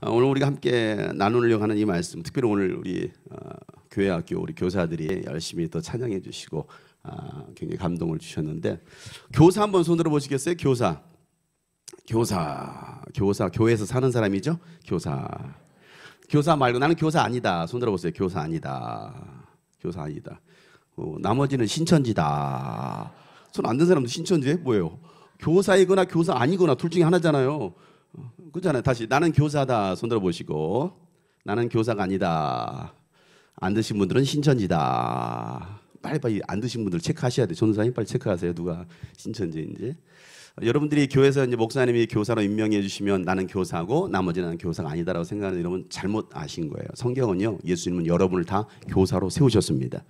오늘 우리가 함께 나누려고 하는 이 말씀, 특별히 오늘 우리 교회 학교 우리 교사들이 열심히 또 찬양해 주시고 굉장히 감동을 주셨는데, 교사 한번 손들어 보시겠어요? 교사 교회에서 사는 사람이죠. 교사 말고 나는 교사 아니다. 손들어 보세요. 교사 아니다. 나머지는 신천지다. 손 안 든 사람도 신천지에 뭐예요? 교사이거나 교사 아니거나 둘 중에 하나잖아요. 그렇잖아요. 다시 나는 교사다. 손들어 보시고, 나는 교사가 아니다. 안 드신 분들은 신천지다. 빨리 안 드신 분들 체크하셔야 돼요. 전도사님 빨리 체크하세요. 누가 신천지인지. 여러분들이 교회에서 이제 목사님이 교사로 임명해 주시면 나는 교사고 나머지는 교사가 아니다라고 생각하는 여러분 잘못 아신 거예요. 성경은요, 예수님은 여러분을 다 교사로 세우셨습니다.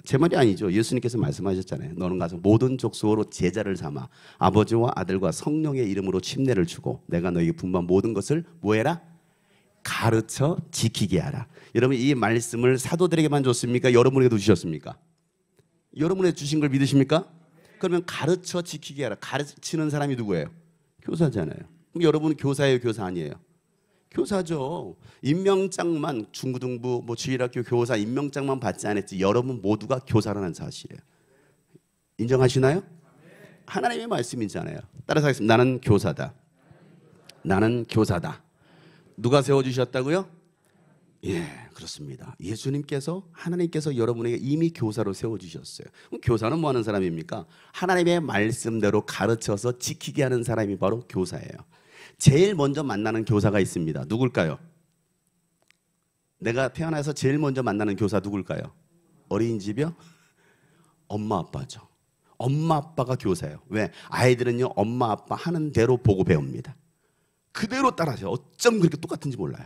제 말이 아니죠. 예수님께서 말씀하셨잖아요. 너는 가서 모든 족속으로 제자를 삼아 아버지와 아들과 성령의 이름으로 침례를 주고 내가 너에게 분부한 모든 것을 뭐해라? 가르쳐 지키게 하라. 여러분, 이 말씀을 사도들에게만 줬습니까? 여러분에게도 주셨습니까? 여러분에게 주신 걸 믿으십니까? 그러면 가르쳐 지키게 하라. 가르치는 사람이 누구예요? 교사잖아요. 그럼 여러분 교사예요, 교사 아니에요? 교사죠. 임명장만 중고등부 주일학교 교사 임명장만 받지 않았지 여러분 모두가 교사라는 사실이에요. 인정하시나요? 하나님의 말씀이잖아요. 따라서 하겠습니다. 나는 교사다. 나는 교사다. 누가 세워주셨다고요? 예, 그렇습니다. 예수님께서, 하나님께서 여러분에게 이미 교사로 세워주셨어요. 그럼 교사는 뭐 하는 사람입니까? 하나님의 말씀대로 가르쳐서 지키게 하는 사람이 바로 교사예요. 제일 먼저 만나는 교사가 있습니다. 누굴까요? 내가 태어나서 제일 먼저 만나는 교사 누굴까요? 어린이집이요? 엄마 아빠죠. 엄마 아빠가 교사예요. 왜? 아이들은요, 엄마 아빠 하는 대로 보고 배웁니다. 그대로 따라하세요. 어쩜 그렇게 똑같은지 몰라요.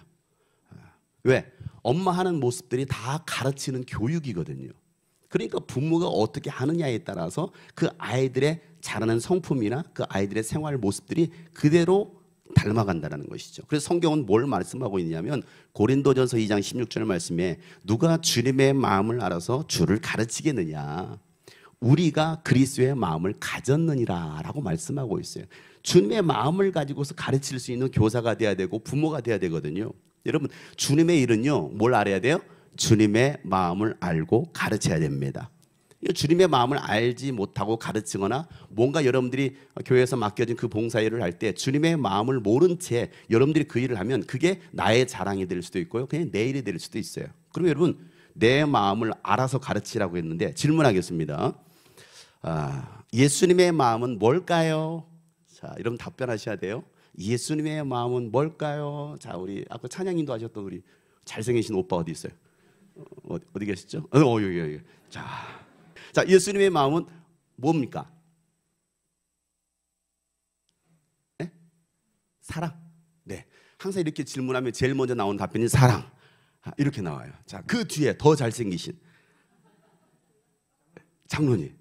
왜? 엄마 하는 모습들이 다 가르치는 교육이거든요. 그러니까 부모가 어떻게 하느냐에 따라서 그 아이들의 자라는 성품이나 그 아이들의 생활 모습들이 그대로 닮아간다는 것이죠. 그래서 성경은 뭘 말씀하고 있냐면 고린도전서 2장 16절 말씀에 누가 주님의 마음을 알아서 주를 가르치겠느냐, 우리가 그리스도의 마음을 가졌느니라 라고 말씀하고 있어요. 주님의 마음을 가지고서 가르칠 수 있는 교사가 돼야 되고 부모가 돼야 되거든요. 여러분, 주님의 일은요, 뭘 알아야 돼요? 주님의 마음을 알고 가르쳐야 됩니다. 주님의 마음을 알지 못하고 가르치거나 뭔가 여러분들이 교회에서 맡겨진 그 봉사일을 할 때 주님의 마음을 모른 채 여러분들이 그 일을 하면 그게 나의 자랑이 될 수도 있고요, 그냥 내 일이 될 수도 있어요. 그럼 여러분, 내 마음을 알아서 가르치라고 했는데 질문하겠습니다. 예수님의 마음은 뭘까요? 자, 여러분 답변하셔야 돼요. 예수님의 마음은 뭘까요? 자, 우리 아까 찬양님도 하셨던 우리 잘생기신 오빠 어디 있어요? 어디 계시죠? 여기. 자, 예수님의 마음은 뭡니까? 네? 사랑. 네. 항상 이렇게 질문하면 제일 먼저 나오는 답변이 사랑. 이렇게 나와요. 자, 그 뒤에 더 잘생기신 장로님.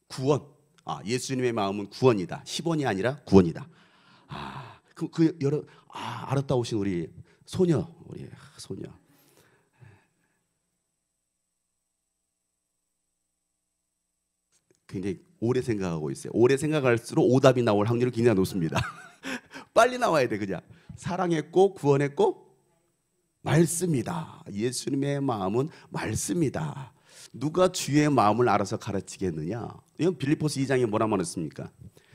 구원. 예수님의 마음은 구원이다. 10원이 아니라 구원이다. 아름다우신 우리 소녀. 굉장히 오래 생각하고 있어요. 오래 생각할수록 오답이 나올 확률이 굉장히 높습니다. 빨리 나와야 돼. 그냥 사랑했고 구원했고 말씀이다. 예수님의 마음은 말씀이다. 누가 주의 마음을 알아서 가르치겠느냐? 이건 빌립보서 2장에 뭐라 말했습니까?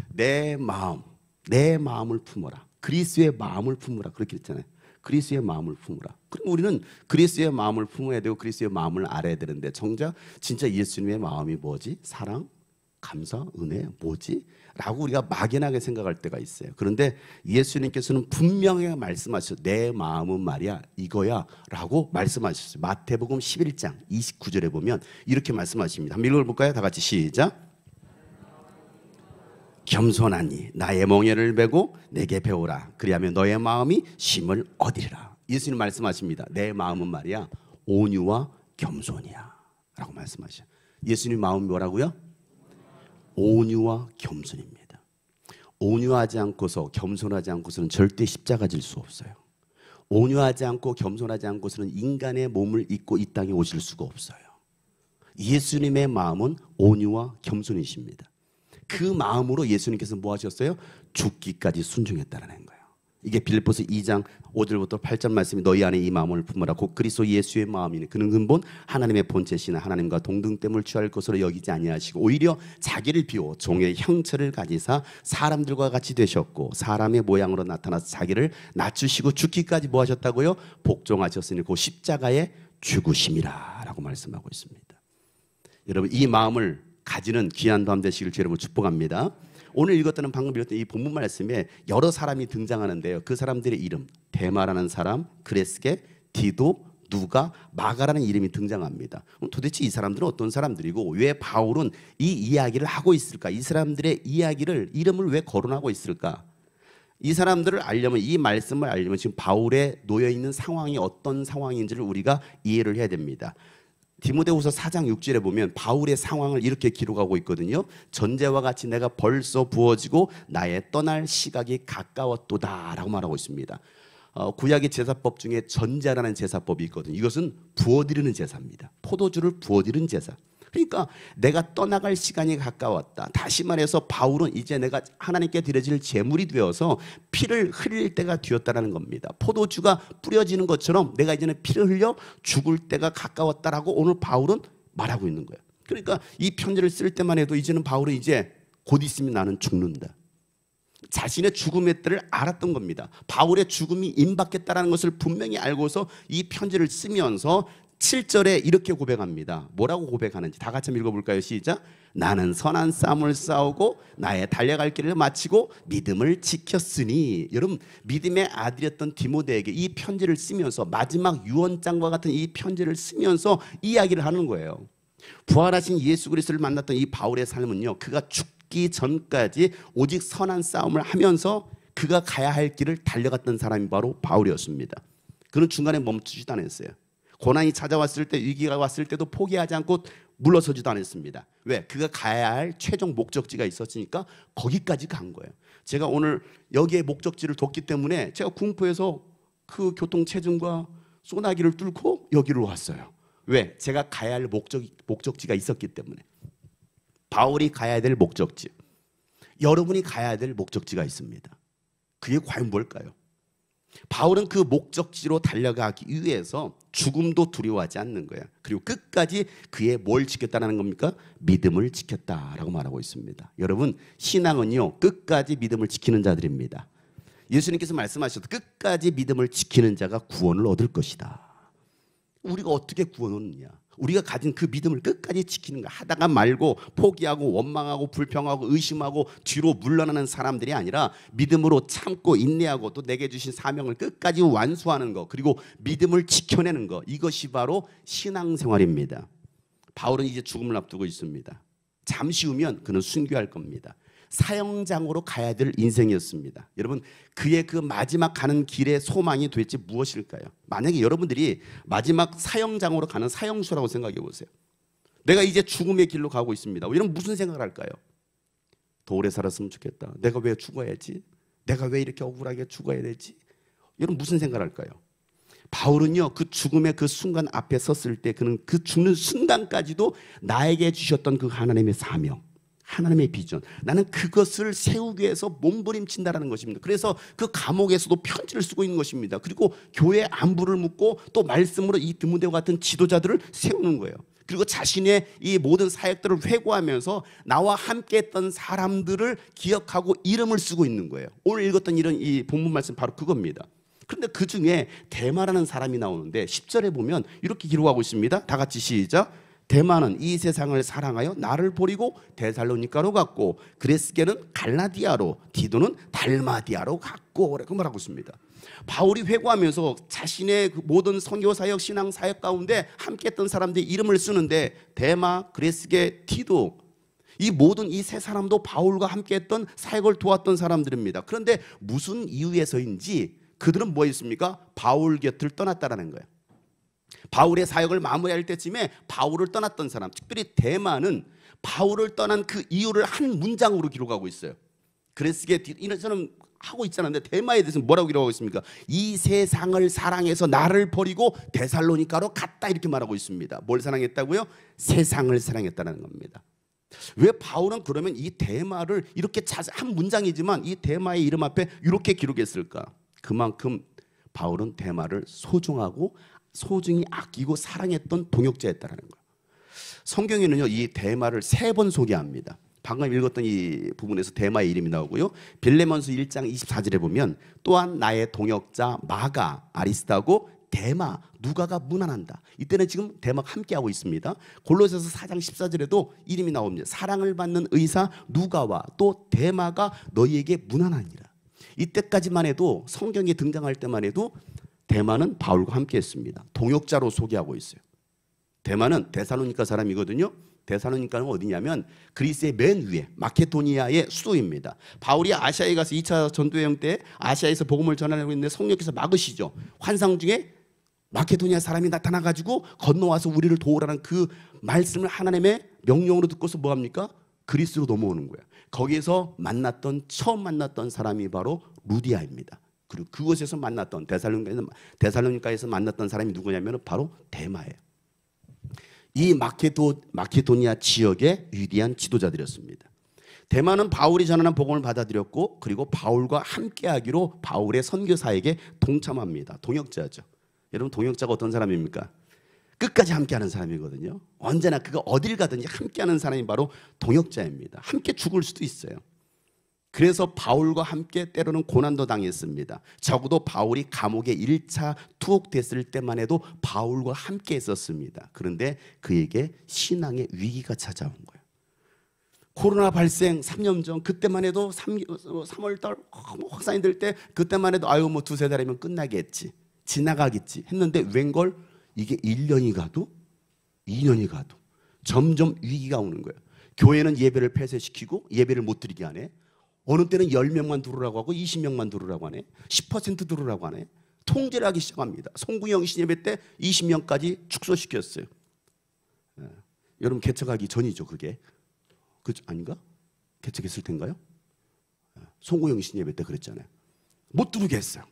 내 마음을 품어라. 그리스도의 마음을 품으라. 그렇게 했잖아요. 그리스도의 마음을 품으라. 그럼 우리는 그리스도의 마음을 품어야 되고 그리스도의 마음을 알아야 되는데 정작 진짜 예수님의 마음이 뭐지? 사랑, 감사, 은혜 뭐지? 라고 우리가 막연하게 생각할 때가 있어요. 그런데 예수님께서는 분명히 말씀하셨어요. 내 마음은 말이야 이거야 라고 말씀하셨어요. 마태복음 11장 29절에 보면 이렇게 말씀하십니다. 한번 읽어볼까요? 다 같이 시작. 겸손하니 나의 멍에를 메고 내게 배우라. 그리하면 너의 마음이 쉼을 얻으리라. 예수님 말씀하십니다. 내 마음은 말이야 온유와 겸손이야 라고 말씀하셔요. 예수님 마음이 뭐라고요? 온유와 겸손입니다. 온유하지 않고서 겸손하지 않고서는 절대 십자가 질 수 없어요. 온유하지 않고 겸손하지 않고서는 인간의 몸을 입고 이 땅에 오실 수가 없어요. 예수님의 마음은 온유와 겸손이십니다. 그 마음으로 예수님께서 뭐 하셨어요? 죽기까지 순종했다는 거예요. 이게 빌립보서 2장 5절부터 8절 말씀이 너희 안에 이 마음을 품으라 곧 그리스도 예수의 마음이니 그는 근본 하나님의 본체시나 하나님과 동등됨을 취할 것으로 여기지 아니하시고 오히려 자기를 비워 종의 형체를 가지사 사람들과 같이 되셨고 사람의 모양으로 나타나서 자기를 낮추시고 죽기까지 뭐 하셨다고요? 복종하셨으니 그 십자가에 죽으심이라 라고 말씀하고 있습니다. 여러분 이 마음을 가지는 귀한 밤 되시길 주 여러분 축복합니다. 오늘 읽었던 방금 읽었던 이 본문 말씀에 여러 사람이 등장하는데요. 그 사람들의 이름 데마라는 사람, 그레스게, 디도, 누가, 마가라는 이름이 등장합니다. 그럼 도대체 이 사람들은 어떤 사람들이고 왜 바울은 이 이야기를 하고 있을까? 이 사람들의 이야기를 이름을 왜 거론하고 있을까? 이 사람들을 알려면 이 말씀을 알려면 지금 바울에 놓여 있는 상황이 어떤 상황인지를 우리가 이해를 해야 됩니다. 디모데후서 4장 6절에 보면 바울의 상황을 이렇게 기록하고 있거든요. 전제와 같이 내가 벌써 부어지고 나의 떠날 시각이 가까웠도다 라고 말하고 있습니다. 구약의 제사법 중에 전제라는 제사법이 있거든요. 이것은 부어드리는 제사입니다. 포도주를 부어드리는 제사. 그러니까 내가 떠나갈 시간이 가까웠다. 다시 말해서 바울은 이제 내가 하나님께 드려질 제물이 되어서 피를 흘릴 때가 되었다는 겁니다. 포도주가 뿌려지는 것처럼 내가 이제는 피를 흘려 죽을 때가 가까웠다라고 오늘 바울은 말하고 있는 거예요. 그러니까 이 편지를 쓸 때만 해도 이제는 바울은 이제 곧 있으면 나는 죽는다. 자신의 죽음의 때를 알았던 겁니다. 바울의 죽음이 임박했다는 것을 분명히 알고서 이 편지를 쓰면서 7절에 이렇게 고백합니다. 뭐라고 고백하는지 다 같이 읽어볼까요? 시작. 나는 선한 싸움을 싸우고 나의 달려갈 길을 마치고 믿음을 지켰으니. 여러분 믿음의 아들이었던 디모데에게 이 편지를 쓰면서 마지막 유언장과 같은 이 편지를 쓰면서 이야기를 하는 거예요. 부활하신 예수 그리스도를 만났던 이 바울의 삶은요, 그가 죽기 전까지 오직 선한 싸움을 하면서 그가 가야 할 길을 달려갔던 사람이 바로 바울이었습니다. 그는 중간에 멈추지도 않았어요. 고난이 찾아왔을 때, 위기가 왔을 때도 포기하지 않고 물러서지도 않았습니다. 왜? 그가 가야 할 최종 목적지가 있었으니까 거기까지 간 거예요. 제가 오늘 여기에 목적지를 뒀기 때문에 제가 궁포에서 그 교통체증과 소나기를 뚫고 여기로 왔어요. 왜? 제가 가야 할 목적지가 있었기 때문에. 바울이 가야 될 목적지, 여러분이 가야 될 목적지가 있습니다. 그게 과연 뭘까요? 바울은 그 목적지로 달려가기 위해서 죽음도 두려워하지 않는 거야. 그리고 끝까지 그의 뭘 지켰다는 겁니까? 믿음을 지켰다라고 말하고 있습니다. 여러분 신앙은요 끝까지 믿음을 지키는 자들입니다. 예수님께서 말씀하셨듯 끝까지 믿음을 지키는 자가 구원을 얻을 것이다. 우리가 어떻게 구원을 얻느냐? 우리가 가진 그 믿음을 끝까지 지키는 거. 하다가 말고 포기하고 원망하고 불평하고 의심하고 뒤로 물러나는 사람들이 아니라 믿음으로 참고 인내하고 또 내게 주신 사명을 끝까지 완수하는 거, 그리고 믿음을 지켜내는 거, 이것이 바로 신앙생활입니다. 바울은 이제 죽음을 앞두고 있습니다. 잠시 후면 그는 순교할 겁니다. 사형장으로 가야 될 인생이었습니다. 여러분 그의 그 마지막 가는 길의 소망이 도대체 무엇일까요? 만약에 여러분들이 마지막 사형장으로 가는 사형수라고 생각해 보세요. 내가 이제 죽음의 길로 가고 있습니다. 이런 무슨 생각을 할까요? 더 오래 살았으면 좋겠다. 내가 왜 죽어야지? 내가 왜 이렇게 억울하게 죽어야 되지? 이런 무슨 생각을 할까요? 바울은요 그 죽음의 그 순간 앞에 섰을 때 그는 그 죽는 순간까지도 나에게 주셨던 그 하나님의 사명, 하나님의 비전, 나는 그것을 세우기 위해서 몸부림친다라는 것입니다. 그래서 그 감옥에서도 편지를 쓰고 있는 것입니다. 그리고 교회 안부를 묻고 또 말씀으로 이 디모데와 같은 지도자들을 세우는 거예요. 그리고 자신의 이 모든 사역들을 회고하면서 나와 함께했던 사람들을 기억하고 이름을 쓰고 있는 거예요. 오늘 읽었던 이런 이 본문 말씀 바로 그겁니다. 그런데 그 중에 데마라는 사람이 나오는데 10절에 보면 이렇게 기록하고 있습니다. 다 같이 시작. 데마는 이 세상을 사랑하여 나를 버리고 데살로니가로 갔고 그레스게는 갈라디아로, 디도는 달마디아로 갔고, 그 말하고 있습니다. 바울이 회고하면서 자신의 그 모든 선교 사역, 신앙 사역 가운데 함께했던 사람들의 이름을 쓰는데 데마, 그레스게, 디도, 이 모든 이 세 사람도 바울과 함께했던 사역을 도왔던 사람들입니다. 그런데 무슨 이유에서인지 그들은 뭐 했습니까? 바울 곁을 떠났다라는 거예요. 바울의 사역을 마무리할 때쯤에 바울을 떠났던 사람, 특별히 데마는 바울을 떠난 그 이유를 한 문장으로 기록하고 있어요. 그레스게, 이처럼 하고 있잖아요. 근데 데마에 대해서는 뭐라고 기록하고 있습니까? 이 세상을 사랑해서 나를 버리고 데살로니가로 갔다, 이렇게 말하고 있습니다. 뭘 사랑했다고요? 세상을 사랑했다는 겁니다. 왜 바울은 그러면 이 데마를 이렇게 한 문장이지만 이 데마의 이름 앞에 이렇게 기록했을까? 그만큼 바울은 데마를 소중하고 소중히 아끼고 사랑했던 동역자였다는 거예요. 성경에는요, 이 데마를 3번 소개합니다. 방금 읽었던 이 부분에서 데마의 이름이 나오고요. 빌레몬서 1장 24절에 보면 또한 나의 동역자 마가, 아리스타고 데마, 누가가 문안한다. 이때는 지금 데마가 함께하고 있습니다. 골로새서 4장 14절에도 이름이 나옵니다. 사랑을 받는 의사 누가와 또 데마가 너희에게 문안하니라. 이때까지만 해도 성경에 등장할 때만 해도 데마는 바울과 함께했습니다. 동역자로 소개하고 있어요. 데마는 데살로니가 사람이거든요. 데살로니가는 어디냐면 그리스의 맨 위에 마케도니아의 수도입니다. 바울이 아시아에 가서 2차 전도여행 때 아시아에서 복음을 전하려고 했는데 성령께서 막으시죠. 환상 중에 마케도니아 사람이 나타나가지고 건너와서 우리를 도우라는 그 말씀을 하나님의 명령으로 듣고서 뭐합니까? 그리스로 넘어오는 거예요. 거기에서 처음 만났던 사람이 바로 루디아입니다. 그리고 그곳에서 만났던 데살로니가에서 만났던 사람이 누구냐면 바로 데마예요. 이 마케도니아 지역의 위대한 지도자들이었습니다. 데마는 바울이 전하는 복음을 받아들였고 그리고 바울과 함께하기로 바울의 선교사에게 동참합니다. 동역자죠. 여러분 동역자가 어떤 사람입니까? 끝까지 함께하는 사람이거든요. 언제나 그가 어딜 가든지 함께하는 사람이 바로 동역자입니다. 함께 죽을 수도 있어요. 그래서 바울과 함께 때로는 고난도 당했습니다. 적어도 바울이 감옥에 1차 투옥됐을 때만 해도 바울과 함께 했었습니다. 그런데 그에게 신앙의 위기가 찾아온 거예요. 코로나 발생 3년 전 그때만 해도 3월달 확산이 될 때 그때만 해도 아유 뭐 2-3달이면 끝나겠지. 지나가겠지 했는데 웬걸 이게 1년이 가도 2년이 가도 점점 위기가 오는 거예요. 교회는 예배를 폐쇄시키고 예배를 못 드리게 하네. 어느 때는 10명만 들어오라고 하고 20명만 들어오라고 하네. 10% 들어오라고 하네. 통제를 하기 시작합니다. 송구영 신예배 때 20명까지 축소시켰어요. 여러분 개척하기 전이죠 그게. 아닌가? 개척했을 텐가요? 송구영 신예배 때 그랬잖아요. 못 들어오게 했어요.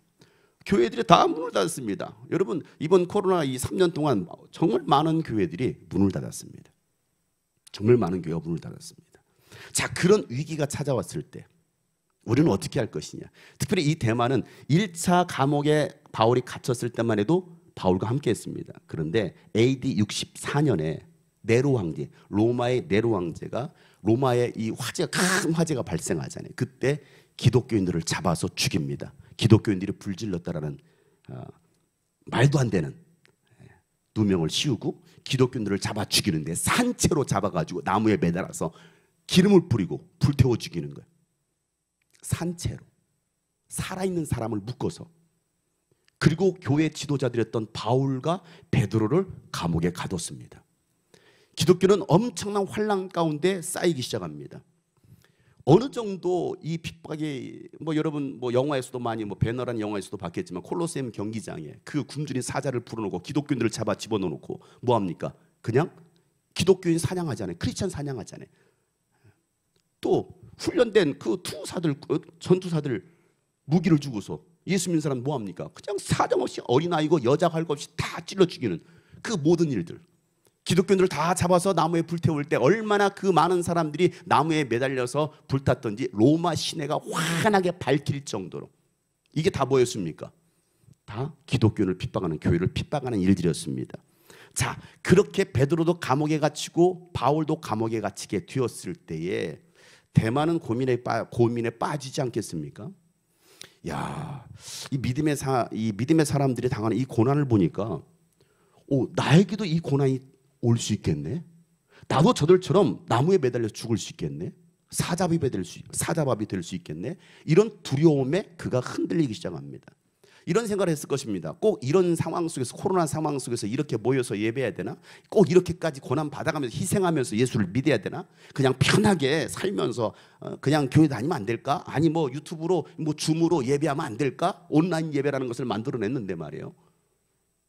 교회들이 다 문을 닫았습니다. 여러분 이번 코로나 이 3년 동안 정말 많은 교회들이 문을 닫았습니다. 정말 많은 교회가 문을 닫았습니다. 자, 그런 위기가 찾아왔을 때 우리는 어떻게 할 것이냐. 특별히 이 데마는 1차 감옥에 바울이 갇혔을 때만 해도 바울과 함께 했습니다. 그런데 AD 64년에 네로 황제, 로마의 네로 황제가 로마의 이 큰 화재가 발생하잖아요. 그때 기독교인들을 잡아서 죽입니다. 기독교인들이 불질렀다라는 말도 안 되는 누명을 씌우고 기독교인들을 잡아 죽이는데 산채로 잡아가지고 나무에 매달아서 기름을 뿌리고 불태워 죽이는 거예요. 산채로 살아있는 사람을 묶어서. 그리고 교회 지도자들이었던 바울과 베드로를 감옥에 가뒀습니다. 기독교는 엄청난 환란 가운데 쌓이기 시작합니다. 어느 정도 이 핍박이 여러분 영화에서도 많이 배너라는 영화에서도 봤겠지만 콜로세움 경기장에 그 굶주린 사자를 풀어놓고 기독교인들을 잡아 집어넣고 뭐 합니까? 그냥 기독교인 사냥하잖아요. 크리스찬 사냥하잖아요. 또 훈련된 그 투사들 전투사들 무기를 주고서 예수 믿는 사람 뭐 합니까? 그냥 사정없이 어린아이고 여자 할 것 없이 다 찔러 죽이는 그 모든 일들. 기독교인들을 다 잡아서 나무에 불태울 때 얼마나 그 많은 사람들이 나무에 매달려서 불탔던지 로마 시내가 환하게 밝힐 정도로. 이게 다 뭐였습니까? 다 기독교인을 핍박하는, 교회를 핍박하는 일들이었습니다. 자, 그렇게 베드로도 감옥에 갇히고 바울도 감옥에 갇히게 되었을 때에 대만은 고민에 빠지지 않겠습니까? 야, 이 믿음의 사람들이 당하는 이 고난을 보니까 나에게도 이 고난이 올 수 있겠네. 나도 저들처럼 나무에 매달려 죽을 수 있겠네. 사자밥이 될 수 있겠네. 이런 두려움에 그가 흔들리기 시작합니다. 이런 생각을 했을 것입니다. 꼭 이런 상황 속에서, 코로나 상황 속에서 이렇게 모여서 예배해야 되나? 꼭 이렇게까지 고난 받아가면서 희생하면서 예수를 믿어야 되나? 그냥 편하게 살면서 그냥 교회 다니면 안 될까? 아니 유튜브로 줌으로 예배하면 안 될까? 온라인 예배라는 것을 만들어냈는데 말이에요.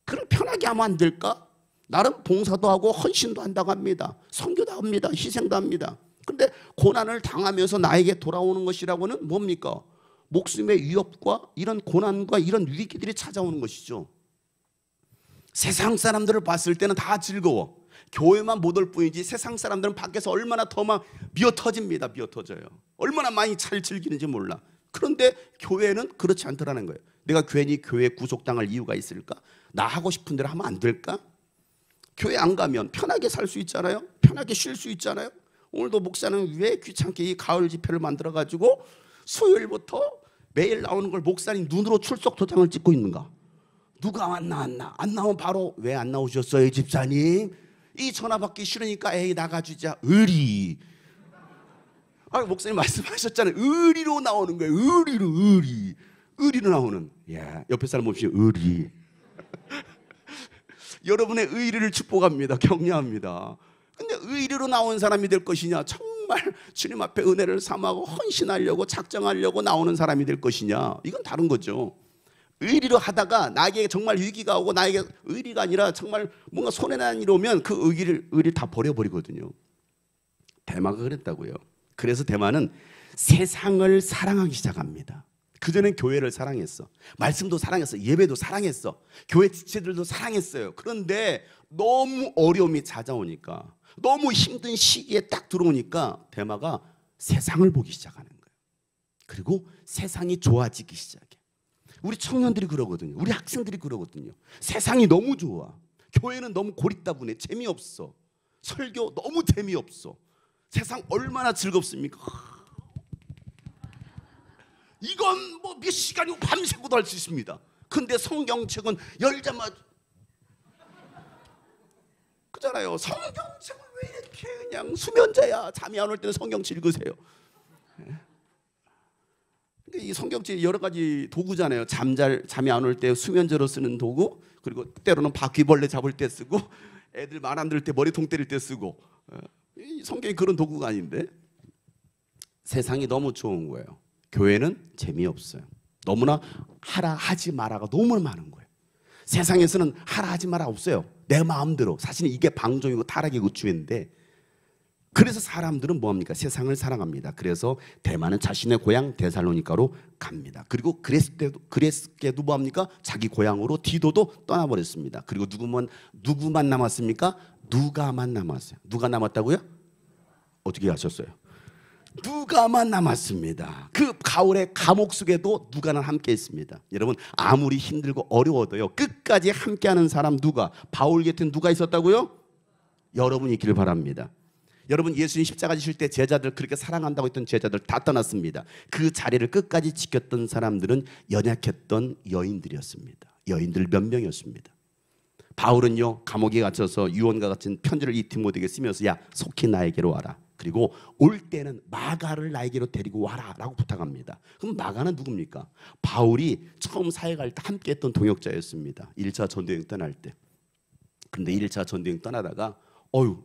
그럼 편하게 하면 안 될까? 나름 봉사도 하고 헌신도 한다고 합니다. 선교도 합니다. 희생도 합니다. 근데 고난을 당하면서 나에게 돌아오는 것이라고는 뭡니까? 목숨의 위협과 이런 고난과 이런 위기들이 찾아오는 것이죠. 세상 사람들을 봤을 때는 다 즐거워. 교회만 못 올 뿐이지 세상 사람들은 밖에서 얼마나 더 막 미어 터집니다. 미어 터져요. 얼마나 많이 잘 즐기는지 몰라. 그런데 교회는 그렇지 않더라는 거예요. 내가 괜히 교회에 구속당할 이유가 있을까? 나 하고 싶은 대로 하면 안 될까? 교회 안 가면 편하게 살 수 있잖아요. 편하게 쉴 수 있잖아요. 오늘도 목사는 왜 귀찮게 이 가을 집회를 만들어가지고 수요일부터 매일 나오는 걸 목사님 눈으로 출석 도장을 찍고 있는가? 누가 왔나 안 나오면 바로 왜 안 나오셨어요 집사님? 이 전화 받기 싫으니까 에이 나가주자. 의리. 목사님 말씀하셨잖아요. 의리로 나오는 거예요. 의리로 나오는. 야, 옆에 사람 없이 의리. 여러분의 의리를 축복합니다. 격려합니다. 근데 의리로 나온 사람이 될 것이냐, 정말 주님 앞에 은혜를 삼하고 헌신하려고 작정하려고 나오는 사람이 될 것이냐, 이건 다른 거죠. 의리로 하다가 나에게 정말 위기가 오고 나에게 의리가 아니라 정말 뭔가 손해난 일이 오면 그 의리를 다 버려버리거든요. 대마가 그랬다고요. 그래서 대마는 세상을 사랑하기 시작합니다. 그전엔 교회를 사랑했어. 말씀도 사랑했어. 예배도 사랑했어. 교회 지체들도 사랑했어요. 그런데 너무 어려움이 찾아오니까, 너무 힘든 시기에 딱 들어오니까 대마가 세상을 보기 시작하는 거예요. 그리고 세상이 좋아지기 시작해. 우리 청년들이 그러거든요. 우리 학생들이 그러거든요. 세상이 너무 좋아. 교회는 너무 고립다분해. 재미없어. 설교 너무 재미없어. 세상 얼마나 즐겁습니까? 이건 뭐 몇 시간이고 밤새고도 할 수 있습니다. 근데 성경책은 열자마자 그잖아요. 성경책을 왜 이렇게 그냥 수면제야. 잠이 안 올 때는 성경책 읽으세요. 이 성경책이 여러 가지 도구잖아요. 잠이 안 올 때 수면제로 쓰는 도구, 그리고 때로는 바퀴벌레 잡을 때 쓰고, 애들 말 안 들을 때 머리통 때릴 때 쓰고. 이 성경이 그런 도구가 아닌데. 세상이 너무 좋은 거예요. 교회는 재미없어요. 너무나 하라 하지 마라가 너무 많은 거예요. 세상에서는 하라 하지 마라 없어요. 내 마음대로. 사실은 이게 방종이고 타락의 구주인데, 그래서 사람들은 뭐합니까? 세상을 사랑합니다. 그래서 대마는 자신의 고향 데살로니가로 갑니다. 그리고 그레스께도 뭐합니까? 자기 고향으로 디도도 떠나버렸습니다. 그리고 누구만 남았습니까? 누가만 남았어요. 누가 남았다고요? 어떻게 하셨어요? 누가만 남았습니다. 그 가을의 감옥 속에도 누가는 함께 있습니다. 여러분, 아무리 힘들고 어려워도요, 끝까지 함께하는 사람 누가? 바울 곁에 누가 있었다고요? 여러분이 있기를 바랍니다. 여러분, 예수님 십자가 지실 때 제자들, 그렇게 사랑한다고 했던 제자들 다 떠났습니다. 그 자리를 끝까지 지켰던 사람들은 연약했던 여인들이었습니다. 여인들 몇 명이었습니다. 바울은요, 감옥에 갇혀서 유언과 같은 편지를 이 디모데에게 쓰면서 야, 속히 나에게로 와라. 그리고 올 때는 마가를 나에게로 데리고 와라 라고 부탁합니다. 그럼 마가는 누굽니까? 바울이 처음 사역할 때 함께했던 동역자였습니다. 1차 전도여행 떠날 때. 그런데 1차 전도여행 떠나다가 아유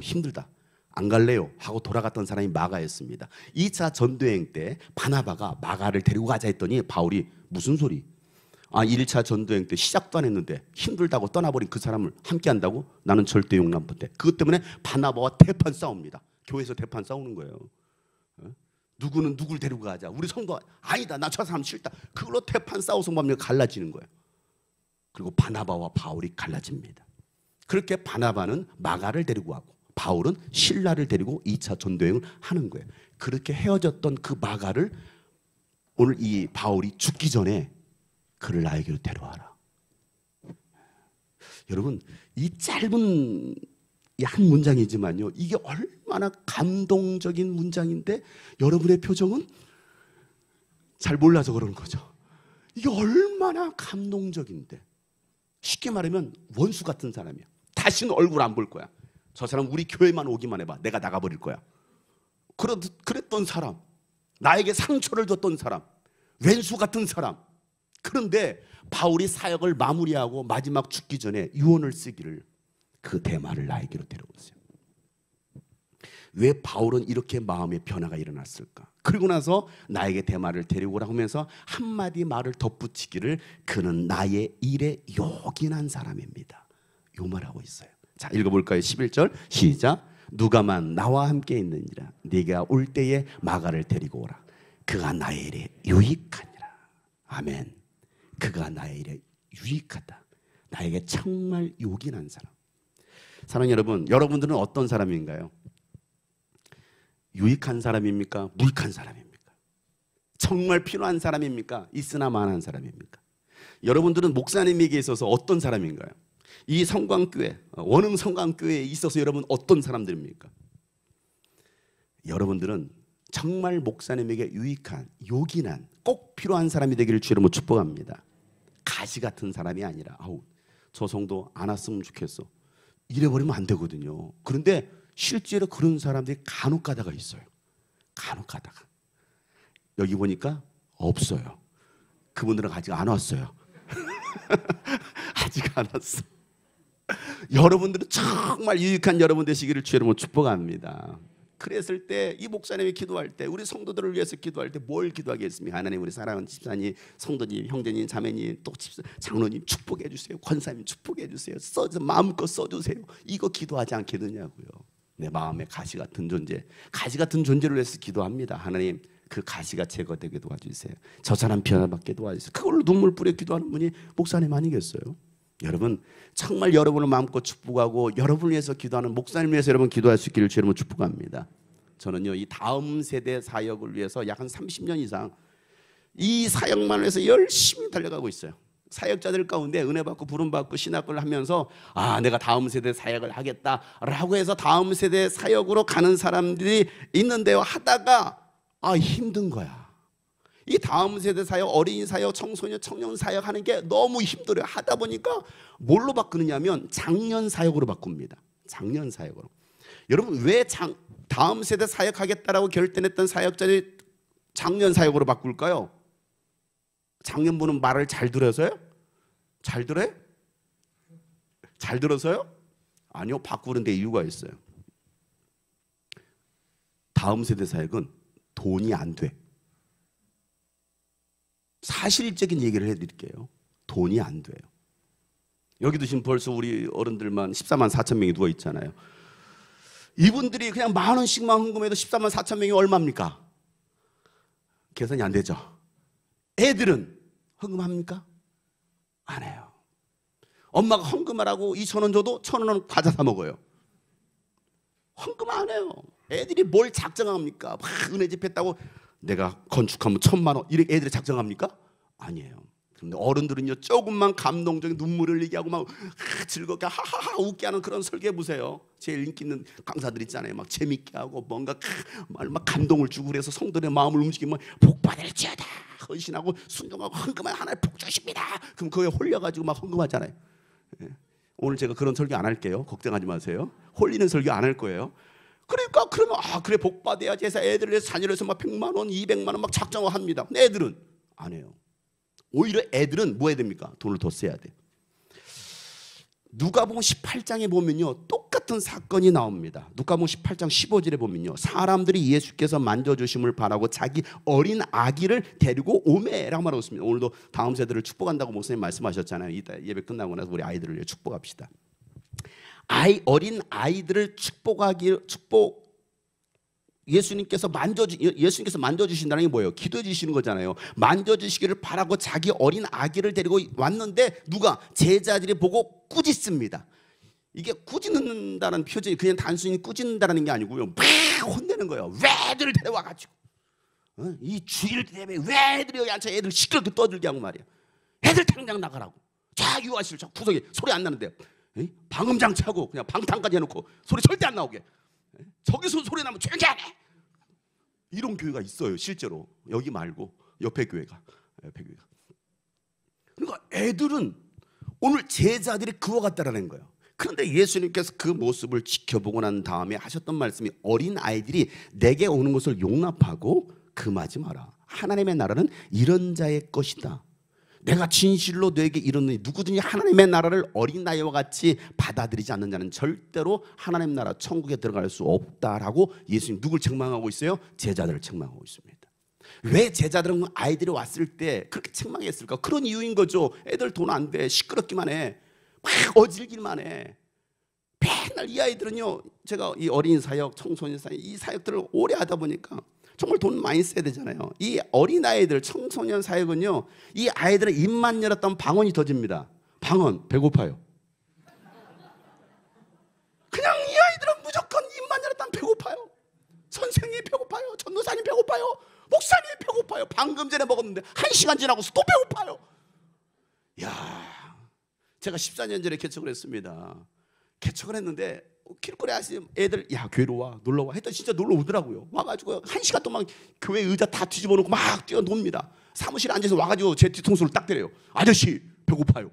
힘들다, 안 갈래요 하고 돌아갔던 사람이 마가였습니다. 2차 전도여행 때 바나바가 마가를 데리고 가자 했더니 바울이 무슨 소리? 1차 전도여행 때 시작도 안 했는데 힘들다고 떠나버린 그 사람을 함께 한다고? 나는 절대 용납 못해. 그것 때문에 바나바와 대판 싸웁니다. 교회에서 대판 싸우는 거예요. 누구는 누굴 데리고 가자. 우리 성도 아니다, 나 저 사람 싫다. 그걸로 대판 싸워서 뭡니까? 갈라지는 거예요. 그리고 바나바와 바울이 갈라집니다. 그렇게 바나바는 마가를 데리고 가고 바울은 실라를 데리고 2차 전도여행을 하는 거예요. 그렇게 헤어졌던 그 마가를 오늘 이 바울이 죽기 전에 그를 나에게로 데려와라. 여러분, 이 짧은 이 한 문장이지만요, 이게 얼마나 감동적인 문장인데 여러분의 표정은 잘 몰라서 그러는 거죠. 이게 얼마나 감동적인데, 쉽게 말하면 원수 같은 사람이야. 다시는 얼굴 안 볼 거야. 저 사람 우리 교회만 오기만 해봐, 내가 나가버릴 거야. 그랬던 사람, 나에게 상처를 줬던 사람, 왼수 같은 사람. 그런데 바울이 사역을 마무리하고 마지막 죽기 전에 유언을 쓰기를, 그 대마를 나에게로 데려오세요. 왜 바울은 이렇게 마음의 변화가 일어났을까? 그리고 나서 나에게 대마를 데리고 오라고 하면서 한마디 말을 덧붙이기를, 그는 나의 일에 요긴한 사람입니다. 요 말하고 있어요. 자, 읽어볼까요? 11절 시작. 누가만 나와 함께 있느니라. 네가 올 때에 마가를 데리고 오라. 그가 나의 일에 유익하니라. 아멘. 그가 나의 일에 유익하다. 나에게 정말 요긴한 사람. 사랑하는 여러분, 여러분들은 어떤 사람인가요? 유익한 사람입니까? 무익한 사람입니까? 정말 필요한 사람입니까? 있으나 마나한 사람입니까? 여러분들은 목사님에게 있어서 어떤 사람인가요? 이 성광교회, 원흥 성광교회에 있어서 여러분 어떤 사람들입니까? 여러분들은 정말 목사님에게 유익한, 요긴한, 꼭 필요한 사람이 되기를 주로 축복합니다. 가시 같은 사람이 아니라 아우 저 성도 안 왔으면 좋겠어 이래버리면 안 되거든요. 그런데 실제로 그런 사람들이 간혹 가다가 있어요. 간혹 가다가. 여기 보니까 없어요. 그분들은 아직 안 왔어요. 아직 안 왔어. 여러분들은 정말 유익한 여러분 되시기를 주로 축복합니다. 그랬을 때 이 목사님이 기도할 때 우리 성도들을 위해서 기도할 때 뭘 기도하겠습니까? 하나님, 우리 사랑하는 집사님, 성도님, 형제님, 자매님, 또 장로님 축복해 주세요. 권사님 축복해 주세요. 마음껏 써주세요. 이거 기도하지 않겠느냐고요. 내 마음에 가시 같은 존재, 가시 같은 존재를 위해서 기도합니다. 하나님, 그 가시가 제거되게 도와주세요. 저 사람 변화받게 도와주세요. 그걸로 눈물 뿌려 기도하는 분이 목사님 아니겠어요? 여러분, 정말 여러분을 마음껏 축복하고 여러분을 위해서 기도하는 목사님을 위해서 여러분 기도할 수 있기를 주로 축복합니다. 저는요, 이 다음 세대 사역을 위해서 약 한 30년 이상 이 사역만을 위해서 열심히 달려가고 있어요. 사역자들 가운데 은혜 받고 부름 받고 신학을 하면서 내가 다음 세대 사역을 하겠다라고 해서 다음 세대 사역으로 가는 사람들이 있는데요, 하다가 힘든 거야. 이 다음 세대 사역, 어린이 사역, 청소년, 청년 사역 하는 게 너무 힘들어요. 하다 보니까 뭘로 바꾸느냐면 장년 사역으로 바꿉니다. 장년 사역으로. 여러분, 왜 다음 세대 사역하겠다라고 결단했던 사역자들이 장년 사역으로 바꿀까요? 장년분은 말을 잘 들어서요? 잘 들어요? 잘 들어서요? 아니요, 바꾸는 데 이유가 있어요. 다음 세대 사역은 돈이 안 돼. 사실적인 얘기를 해드릴게요. 돈이 안 돼요. 여기도 지금 벌써 우리 어른들만 14만 4천 명이 누워 있잖아요. 이분들이 그냥 10,000원씩만 헌금해도 14만 4천 명이 얼마입니까? 계산이 안 되죠. 애들은 헌금합니까? 안 해요. 엄마가 헌금하라고 2,000원 줘도 1,000원 과자 사 먹어요. 헌금 안 해요. 애들이 뭘 작정합니까? 막 은혜 집했다고 내가 건축하면 1,000만 원 이렇게 애들이 작정합니까? 아니에요. 그런데 어른들은요, 조금만 감동적인 눈물을 흘리게 하고 막 즐겁게 하하하 웃게 하는 그런 설교해 보세요. 제일 인기 있는 강사들 있잖아요. 막 재밌게 하고 뭔가 막 감동을 주고 그래서 성도의 마음을 움직이면 복 받을지어다 헌신하고 순종하고 헌금한 하나님 복 주십니다. 그럼 그거에 홀려가지고 막 헌금하잖아요. 오늘 제가 그런 설교 안 할게요. 걱정하지 마세요. 홀리는 설교 안 할 거예요. 그러니까 그러면 그래 복 받아야지 해서 애들을 위해서 자녀를 위해서 막 100만 원, 200만 원 막 작정을 합니다. 근데 애들은 안 해요. 오히려 애들은 뭐 해야 됩니까? 돈을 더 써야 돼. 누가복음 18장에 보면요, 똑같은 사건이 나옵니다. 누가복음 18장 15절에 보면요, 사람들이 예수께서 만져주심을 바라고 자기 어린 아기를 데리고 오매라고 말하고 있습니다. 오늘도 다음 세대를 축복한다고 목사님 말씀하셨잖아요. 이따 예배 끝나고 나서 우리 아이들을 위해 축복합시다. 어린 아이들을 예수님께서 만져주신다는 게 뭐예요? 기도해 주시는 거잖아요. 만져주시기를 바라고 자기 어린 아기를 데리고 왔는데 누가? 제자들이 보고 꾸짖습니다. 이게 꾸짖는다는 표현이 그냥 단순히 꾸짖는다는 게 아니고요, 막 혼내는 거예요. 왜 애들을 데려와가지고 이 주일 때문에 왜 애들이 여기 앉아 애들 시끄럽게 떠들게 하고 말이야. 애들 당장 나가라고. 자, 유아실 저 구석에 소리 안 나는데 방음장치하고 그냥 방탄까지 해놓고 소리 절대 안 나오게. 저기서 소리 나면 조용히 하래. 이런 교회가 있어요. 실제로 여기 말고 옆에 교회가. 그러니까 애들은 오늘 제자들이 그와 같다라는 거예요. 그런데 예수님께서 그 모습을 지켜보고 난 다음에 하셨던 말씀이 어린 아이들이 내게 오는 것을 용납하고 금하지 마라. 하나님의 나라는 이런 자의 것이다. 내가 진실로 너에게 이르노니 누구든지 하나님의 나라를 어린아이와 같이 받아들이지 않는 자는 절대로 하나님 나라 천국에 들어갈 수 없다라고 예수님 누굴 책망하고 있어요? 제자들을 책망하고 있습니다. 왜 제자들은 아이들이 왔을 때 그렇게 책망했을까? 그런 이유인 거죠. 애들 돈 안 돼. 시끄럽기만 해. 막 어질기만 해. 맨날 이 아이들은요, 제가 이 어린 사역, 청소년 사역 이 사역들을 오래 하다 보니까 정말 돈 많이 써야 되잖아요. 이 어린아이들, 청소년 사역은요, 이 아이들은 입만 열었다면 방언이 터집니다. 방언, 배고파요. 배고파요. 방금 전에 먹었는데 1시간 지나고서 또 배고파요. 야, 제가 14년 전에 개척을 했습니다. 개척을 했는데 길거리 아시는 애들 야 교회로 와 놀러 와 했더니 진짜 놀러 오더라고요. 와가지고 1시간 동안 교회 의자 다 뒤집어 놓고 막 뛰어놉니다. 사무실에 앉아서 와가지고 제 뒤통수를 딱 때려요. 아저씨 배고파요.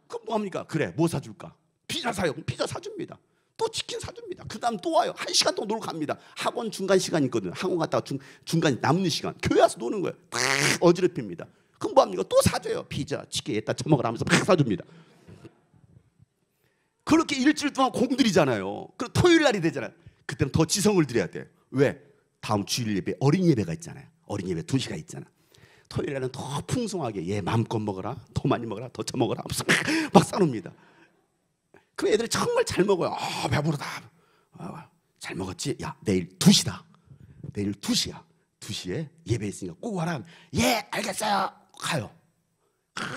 그럼 뭐합니까? 그래 뭐 사줄까? 피자 사요. 그럼 피자 사줍니다. 또 치킨 사줍니다. 그 다음 또 와요. 1시간 동안 놀러 갑니다. 학원 중간 시간 있거든. 학원 갔다가 중간 남는 시간 교회 와서 노는 거예요. 다 어지럽힙니다. 그럼 뭐합니까? 또 사줘요. 피자 치킨 에다 처먹으라 하면서 막 사줍니다. 그렇게 일주일 동안 공들이잖아요. 그럼 토요일 날이 되잖아요. 그때는 더 지성을 들여야 돼. 왜? 다음 주일 예배 어린이 예배가 있잖아요. 어린이 예배 2시간 있잖아. 토요일 날은 더 풍성하게 얘 마음껏 먹어라. 더 많이 먹어라. 더 처먹어라. 막 싸놉니다. 그 애들이 정말 잘 먹어요. 배부르다. 잘 먹었지? 야 내일 2시다. 내일 2시야. 2시에 예배 있으니까 꼭 와라. 예 알겠어요. 가요.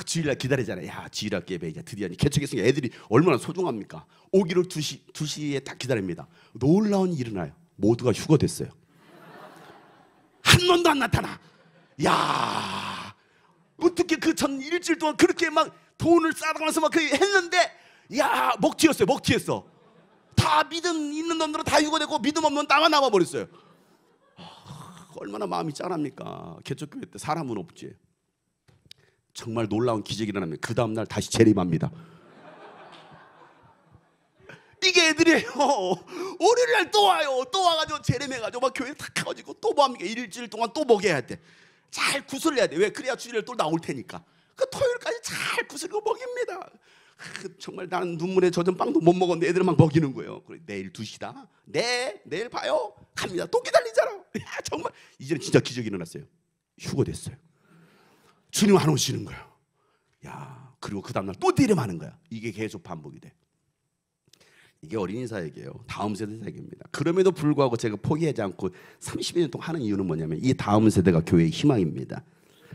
주일날 기다리잖아요. 야 주일날 예배 이제 드디어 개척했으니까 애들이 얼마나 소중합니까? 오기를 2시에 딱 기다립니다. 놀라운 일이 일어나요. 모두가 휴거됐어요. 한 놈도 안 나타나. 야 어떻게 그 전 일주일 동안 그렇게 막 돈을 쌓아가면서 막 했는데 야 먹튀였어요. 먹튀했어. 다 믿음 있는 놈들은 다 휴거되고 믿음 없는 나만 남아버렸어요. 얼마나 마음이 짠합니까? 개척교회 때 사람은 없지. 정말 놀라운 기적이 일어나면 그 다음날 다시 재림합니다. 이게 애들이에요. 월요일날 또 와요. 또 와가지고 재림해가지고 막 교회 탁 가가지고 또 뭐합니까? 일주일 동안 또 먹여야 돼. 잘 구슬려야 돼. 왜? 그래야 주일날 또 나올 테니까. 그 토요일까지 잘 구슬고 먹입니다. 정말 나는 눈물에 젖은 빵도 못 먹었는데 애들은 막 먹이는 거예요. 그래, 내일 2시다. 네, 내일 봐요. 갑니다. 또 기다리잖아. 정말 이제는 진짜 기적이 일어났어요. 휴거됐어요. 주님 안 오시는 거예요. 야, 그리고 그 다음날 또 대림하는 거야. 이게 계속 반복이 돼. 이게 어린이 사역이에요. 다음 세대 사역입니다. 그럼에도 불구하고 제가 포기하지 않고 30년 동안 하는 이유는 뭐냐면 이 다음 세대가 교회의 희망입니다.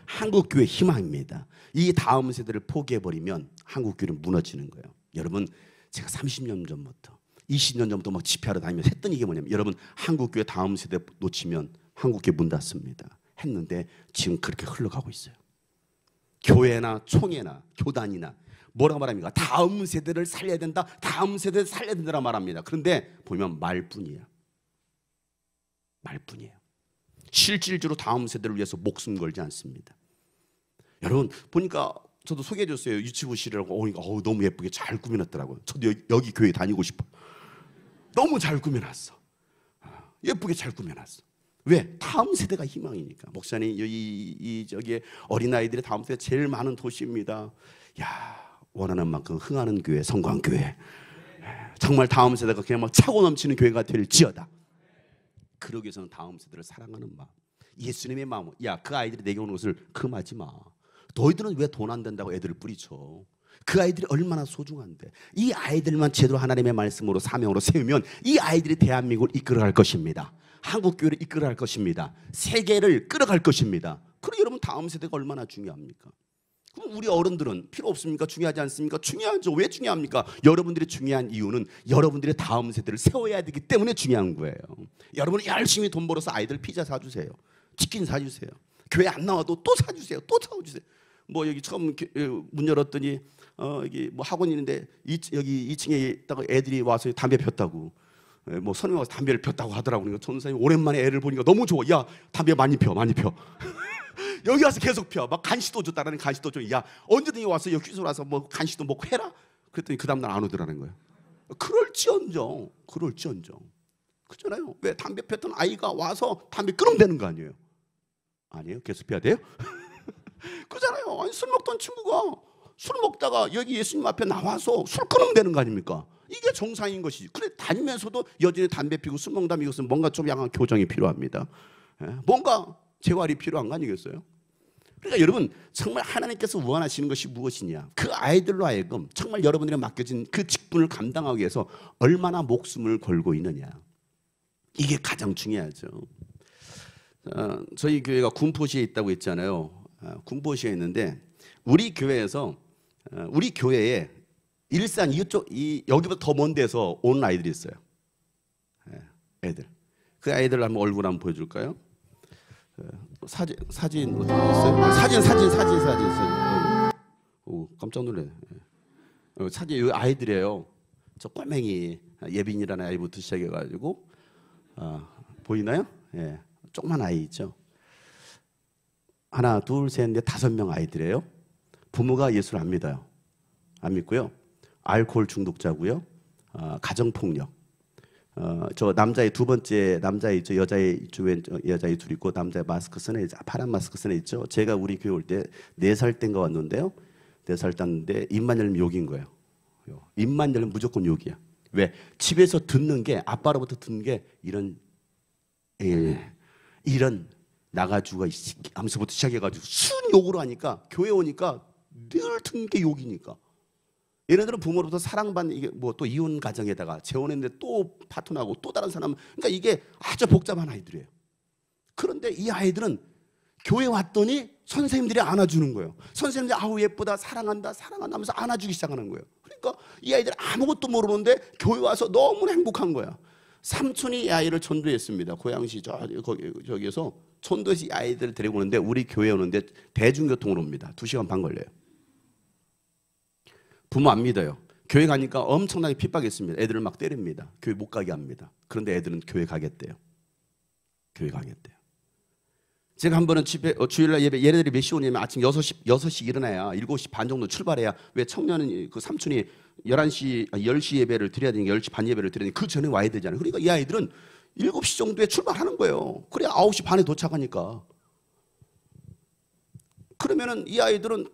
한국 교회의 희망입니다. 이 다음 세대를 포기해버리면 한국 교회는 무너지는 거예요. 여러분 제가 30년 전부터 20년 전부터 막 집회하러 다니면서 했던 이게 뭐냐면 여러분 한국 교회 다음 세대 놓치면 한국 교회 문 닫습니다. 했는데 지금 그렇게 흘러가고 있어요. 교회나 총회나 교단이나 뭐라고 말합니까? 다음 세대를 살려야 된다. 다음 세대를 살려야 된다고 말합니다. 그런데 보면 말뿐이에요. 말뿐이에요. 실질적으로 다음 세대를 위해서 목숨 걸지 않습니다. 여러분 보니까 저도 소개해 줬어요. 유치부 실이라고 오니까 너무 예쁘게 잘 꾸며놨더라고요. 저도 여기 교회 다니고 싶어. 너무 잘 꾸며놨어. 예쁘게 잘 꾸며놨어. 왜? 다음 세대가 희망이니까. 목사님 저기 어린아이들의 다음 세대 제일 많은 도시입니다. 야 원하는 만큼 흥하는 교회 성광교회. 정말 다음 세대가 그냥 막 차고 넘치는 교회가 될지어다. 그러기 위해서는 다음 세대를 사랑하는 마음. 예수님의 마음. 야 그 아이들이 내게 오는 것을 금하지 마. 너희들은 왜 돈 안 된다고 애들을 뿌리쳐. 그 아이들이 얼마나 소중한데. 이 아이들만 제대로 하나님의 말씀으로 사명으로 세우면 이 아이들이 대한민국을 이끌어갈 것입니다. 한국교회를 이끌어갈 것입니다. 세계를 끌어갈 것입니다. 그럼 여러분 다음 세대가 얼마나 중요합니까? 그럼 우리 어른들은 필요 없습니까? 중요하지 않습니까? 중요하죠. 왜 중요합니까? 여러분들이 중요한 이유는 여러분들의 다음 세대를 세워야 되기 때문에 중요한 거예요. 여러분이 열심히 돈 벌어서 아이들 피자 사주세요. 치킨 사주세요. 교회 안 나와도 또 사주세요. 또 사주세요. 뭐 여기 처음 문 열었더니 여기 뭐 학원 있는데 여기 2층에 있다가 애들이 와서 담배 폈다고. 뭐 선생님 와서 담배를 폈다고 하더라고요. 그러니까 전사님 오랜만에 애를 보니까 너무 좋아. 야 담배 많이 펴, 많이 펴. 여기 와서 계속 펴. 막 간식도 줬다라는 간식도 줘. 야 언제든지 와서 여기 휴소 와서 뭐 간식도 먹고 해라. 그랬더니 그 다음날 안 오더라는 거예요. 그럴지언정, 그럴지언정. 그렇잖아요. 왜 담배 폈던 아이가 와서 담배 끊으면 되는 거 아니에요? 아니에요? 계속 펴야 돼요? 그렇잖아요. 아니 술 먹던 친구가 술 먹다가 여기 예수님 앞에 나와서 술 끊으면 되는 거 아닙니까? 이게 정상인 것이지. 그래 다니면서도 여전히 담배 피고 술 먹는다면 이것은 뭔가 좀 약간 교정이 필요합니다. 뭔가 재활이 필요한 거 아니겠어요? 그러니까 여러분 정말 하나님께서 원하시는 것이 무엇이냐? 그 아이들로 하여금 정말 여러분들이 맡겨진 그 직분을 감당하기 위해서 얼마나 목숨을 걸고 있느냐. 이게 가장 중요하죠. 저희 교회가 군포시에 있다고 했잖아요. 군포시에 있는데 우리 교회에서 우리 교회에 일산 이쪽 여기보다 더 먼 데서 온 아이들이 있어요. 애들. 그 아이들 한번 얼굴 한번 보여줄까요? 사진 어떻게 있어요? 사진. 오, 깜짝 놀래. 사진 이 아이들이에요. 저 꼬맹이 예빈이라는 아이부터 시작해가지고 보이나요? 예, 조그만 아이 있죠. 하나, 둘, 셋, 넷, 5명 아이들이에요. 부모가 예수를 안 믿어요. 안 믿고요. 알코올 중독자고요. 가정폭력. 저 남자의 두 번째 남자애 있죠. 여자애 주변 여자애 둘 있고 남자애 마스크 쓰는 애, 파란 마스크 쓰는 애 있죠. 제가 우리 교회 올 때 4살 때인가 왔는데요. 4살 땄는데 입만 열면 욕인 거예요. 입만 열면 무조건 욕이야. 왜? 집에서 듣는 게 아빠로부터 듣는 게 이런 나가주가 하면서부터 시작해가지고 순 욕으로 하니까 교회 오니까 늘 듣는 게 욕이니까. 얘네들은 부모로부터 사랑받는 이게 뭐 또 이혼 가정에다가 재혼했는데 또 파토나고 또 다른 사람, 그러니까 이게 아주 복잡한 아이들이에요. 그런데 이 아이들은 교회 왔더니 선생님들이 안아주는 거예요. 선생님들이 아우 예쁘다 사랑한다 하면서 안아주기 시작하는 거예요. 그러니까 이 아이들 아무것도 모르는데 교회 와서 너무 행복한 거야. 삼촌이 이 아이를 전도했습니다. 고양시 저기에서 전도해서 이 아이들을 데리고 오는데 우리 교회 오는데 대중교통으로 옵니다. 2시간 반 걸려요. 부모 안 믿어요. 교회 가니까 엄청나게 핍박했습니다. 애들을 막 때립니다. 교회 못 가게 합니다. 그런데 애들은 교회 가겠대요. 교회 가겠대요. 제가 한 번은 주일날 예배, 얘네들이 몇 시 오냐면 아침 6시 일어나야 7시 반 정도 출발해야, 왜 청년은 그 삼촌이 10시 예배를 드려야 되니까 10시 반 예배를 드려야 되니까 그 전에 와야 되잖아요. 그러니까 이 아이들은 7시 정도에 출발하는 거예요. 그래야 9시 반에 도착하니까. 그러면은 이 아이들은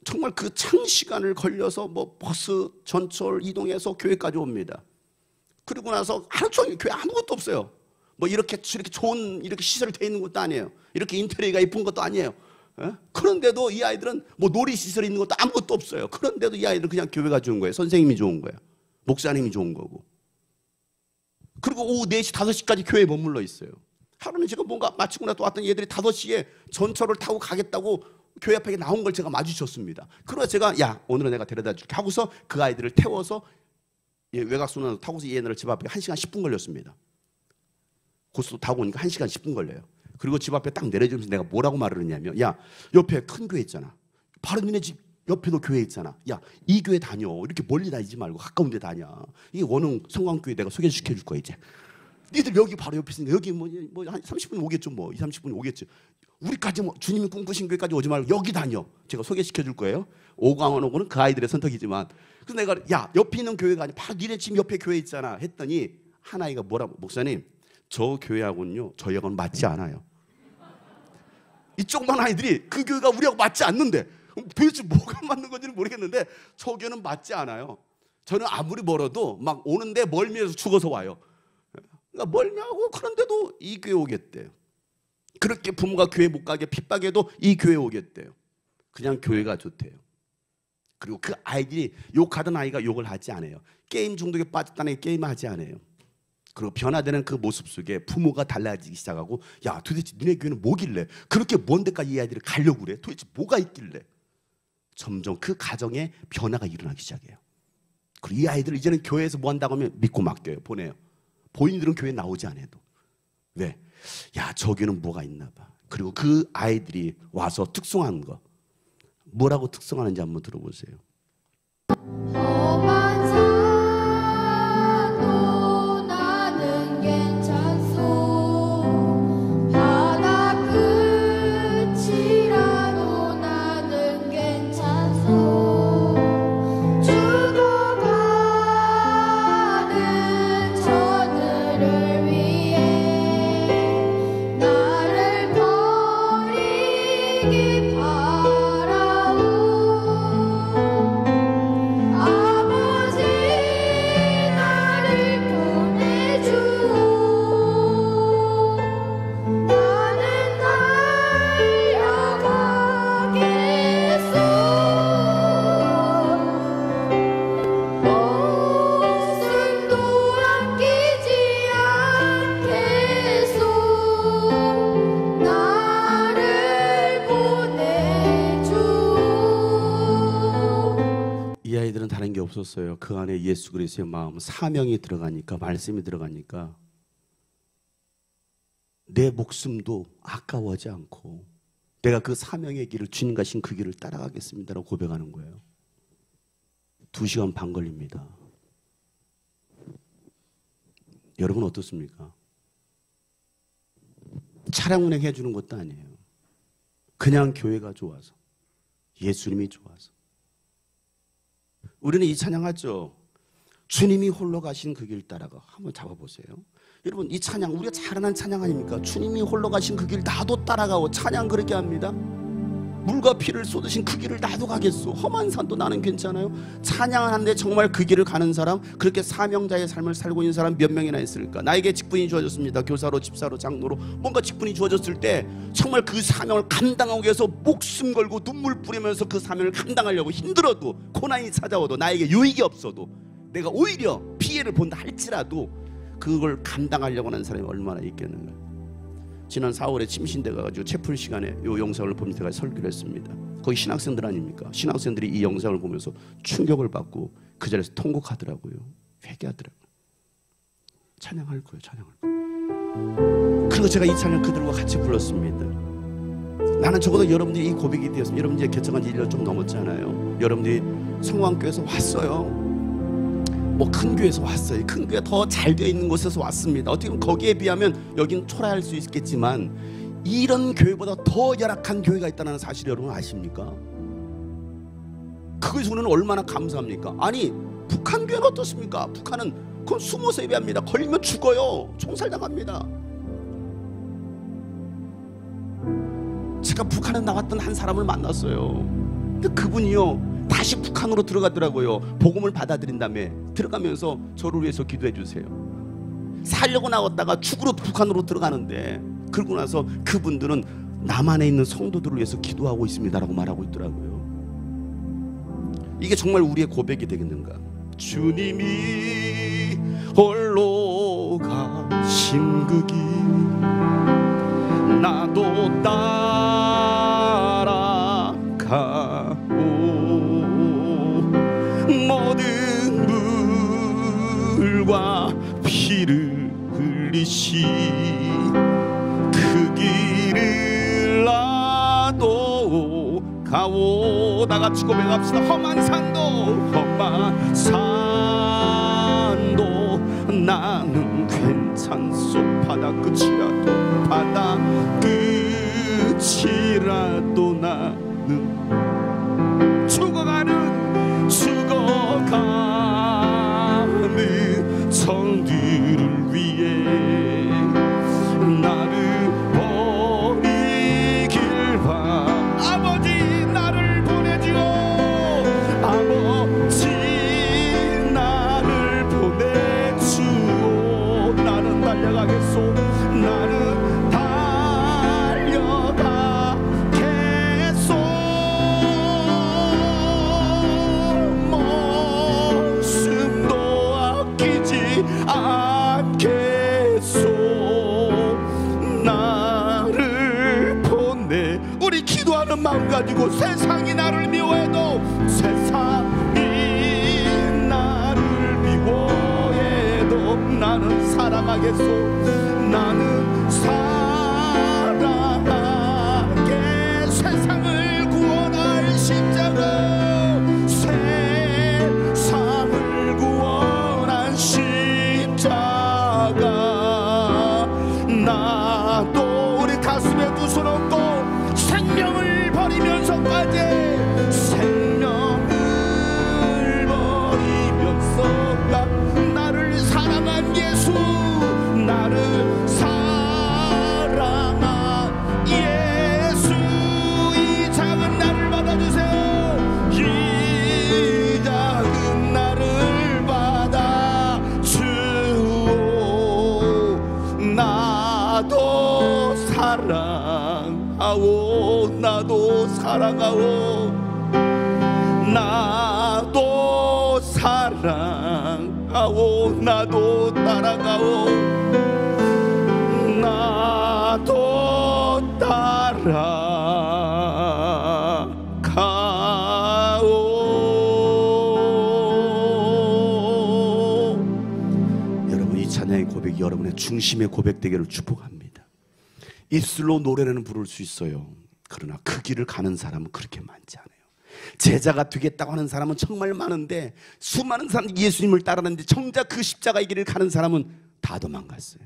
정말 그 장시간을 걸려서 뭐 버스, 전철 이동해서 교회까지 옵니다. 그리고 나서 하루 종일 교회 아무것도 없어요. 뭐 이렇게 좋은 이렇게 시설이 돼 있는 것도 아니에요. 이렇게 인테리어가 이쁜 것도 아니에요. 그런데도 이 아이들은 뭐 놀이시설이 있는 것도 아무것도 없어요. 그런데도 이 아이들은 그냥 교회가 좋은 거예요. 선생님이 좋은 거예요. 목사님이 좋은 거고. 그리고 오후 4시, 5시까지 교회에 머물러 있어요. 하루는 제가 뭔가 마치고 나서 왔더니 얘들이 5시에 전철을 타고 가겠다고 교회 앞에 나온 걸 제가 마주쳤습니다. 그래서 제가 야 오늘은 내가 데려다 줄게 하고서 그 아이들을 태워서 외곽순환 타고서 얘네를 집 앞에 1시간 10분 걸렸습니다. 고속도로 타고 오니까 1시간 10분 걸려요. 그리고 집 앞에 딱 내려주면서 내가 뭐라고 말을 했냐면, 야 옆에 큰 교회 있잖아. 바로 니네 집 옆에도 교회 있잖아. 야 이 교회 다녀. 이렇게 멀리 다니지 말고 가까운 데 다녀. 이게 원흥 성광교회 내가 소개시켜 줄 거야 이제. 니들 여기 바로 옆에 있으니까 여기 뭐 한 30분 오겠죠. 뭐 2, 30분 오겠죠. 우리까지 뭐 주님이 꿈꾸신 교회까지 오지 말고 여기 다녀. 제가 소개시켜 줄 거예요. 오광원 오고는 그 아이들의 선택이지만. 그래서 내가 야 옆에 있는 교회가 아니라 바로 니네 집 옆에 교회 있잖아 했더니 한 아이가 뭐라고, 목사님 저 교회하고는요 저희하고는 맞지 않아요. 이쪽만 아이들이 그 교회가 우리하고 맞지 않는데 도대체 뭐가 맞는 건지는 모르겠는데 저 교회는 맞지 않아요. 저는 아무리 멀어도 막 오는데 멀미해서 죽어서 와요. 그러니까 멀미하고 그런데도 이 교회 오겠대요. 그렇게 부모가 교회 못 가게 핍박해도 이 교회 오겠대요. 그냥 교회가 좋대요. 그리고 그 아이들이 욕하던 아이가 욕을 하지 않아요. 게임 중독에 빠졌다는 게 게임을 하지 않아요. 그리고 변화되는 그 모습 속에 부모가 달라지기 시작하고, 야 도대체 너네 교회는 뭐길래 그렇게 먼 데까지 이 아이들을 가려고 그래? 도대체 뭐가 있길래? 점점 그 가정에 변화가 일어나기 시작해요. 그리고 이 아이들을 이제는 교회에서 뭐 한다고 하면 믿고 맡겨요. 보내요. 본인들은 교회 나오지 않아도. 왜? 야 저 교회는 뭐가 있나 봐. 그리고 그 아이들이 와서 특성한 거, 뭐라고 특성하는지 한번 들어보세요. 이 아이들은 다른 게 없었어요. 그 안에 예수 그리스도의 마음, 사명이 들어가니까, 말씀이 들어가니까 내 목숨도 아까워하지 않고 내가 그 사명의 길을, 주님 가신 그 길을 따라가겠습니다라고 고백하는 거예요. 2시간 반 걸립니다. 여러분 어떻습니까? 차량 운행해 주는 것도 아니에요. 그냥 교회가 좋아서, 예수님이 좋아서. 우리는 이 찬양하죠. 주님이 홀로 가신 그 길 따라가. 한번 잡아보세요. 여러분, 이 찬양, 우리가 잘하는 찬양 아닙니까? 주님이 홀로 가신 그 길 나도 따라가고. 찬양 그렇게 합니다. 물과 피를 쏟으신 그 길을 나도 가겠소. 험한 산도 나는 괜찮아요. 찬양하는데 정말 그 길을 가는 사람, 그렇게 사명자의 삶을 살고 있는 사람 몇 명이나 있을까? 나에게 직분이 주어졌습니다. 교사로, 집사로, 장로로 뭔가 직분이 주어졌을 때 정말 그 사명을 감당하기 위해서 목숨 걸고 눈물 뿌리면서 그 사명을 감당하려고 힘들어도, 고난이 찾아와도, 나에게 유익이 없어도, 내가 오히려 피해를 본다 할지라도 그걸 감당하려고 하는 사람이 얼마나 있겠는가. 지난 4월에 침신대 가가지고 채플 시간에 이 영상을 보면서 제가 설교를 했습니다. 거기 신학생들 아닙니까? 신학생들이 이 영상을 보면서 충격을 받고 그 자리에서 통곡하더라고요. 회개하더라고요. 찬양할 거예요. 찬양할 거예요. 그리고 제가 이 찬양 그들과 같이 불렀습니다. 나는 적어도 여러분들이 이 고백이 되었습니다. 여러분들이 개척한 지 1년 좀 넘었잖아요. 여러분들이 성황교회에서 왔어요. 뭐 큰 교회에서 왔어요. 큰 교회 더 잘 되어 있는 곳에서 왔습니다. 어떻게 보면 거기에 비하면 여긴 초라할 수 있겠지만 이런 교회보다 더 열악한 교회가 있다는 사실 여러분 아십니까? 그것이 우리는 얼마나 감사합니까? 아니, 북한 교회는 어떻습니까? 북한은 그건 숨어서 예배합니다. 걸리면 죽어요. 총살당합니다. 제가 북한에 나왔던 한 사람을 만났어요. 근데 그분이요, 다시 북한으로 들어가더라고요. 복음을 받아들인 다음에 들어가면서 저를 위해서 기도해 주세요. 살려고 나왔다가 죽으러 북한으로 들어가는데, 그러고 나서 그분들은 남한에 있는 성도들을 위해서 기도하고 있습니다라고 말하고 있더라고요. 이게 정말 우리의 고백이 되겠는가? 주님이 홀로 가신 그 길 나도 따라가오. 모든 물과 피를 흘리시 그 길을 나도 가오. 다같이 고백합시다. 험한 산도 나는 괜찮소. 바다 끝이라도, 바다 끝이라도 나는 죽어가는 성들을 위해 나를 버리길 봐. 아버지 나를 보내지요. 아버지 나를 보내주오. 나는 달려가겠소. 나는 달려가겠소. 목숨도 아끼지 않겠소. 나를 보내. 우리 기도하는 마음 가지고 세상이 나를 미워해도, 세상이 나를 미워해도 나는 사랑하겠소. 나는 사랑하게. 세상을 구원할 십자가, 세상을 구원한 십자가. 나도 우리 가슴에 두 손 얹고 생명을 버리면서까지, 생명을 버리면서가 나를 사랑한 예수, 나를 사랑한 예수, 이 작은 나를 받아주세요. 이 작은 나를 받아주오. 나도 사랑하오. 나도 사랑하오. 나도 사랑하오. 나도 따라가오. 나도 따라가오. 여러분, 이 찬양의 고백이 여러분의 중심의 고백 되기를 축복합니다. 입술로 노래는 부를 수 있어요. 그러나 그 길을 가는 사람은 그렇게 많지 않아요. 제자가 되겠다고 하는 사람은 정말 많은데, 수많은 사람들이 예수님을 따르는데 정작 그 십자가의 길을 가는 사람은 다 도망갔어요.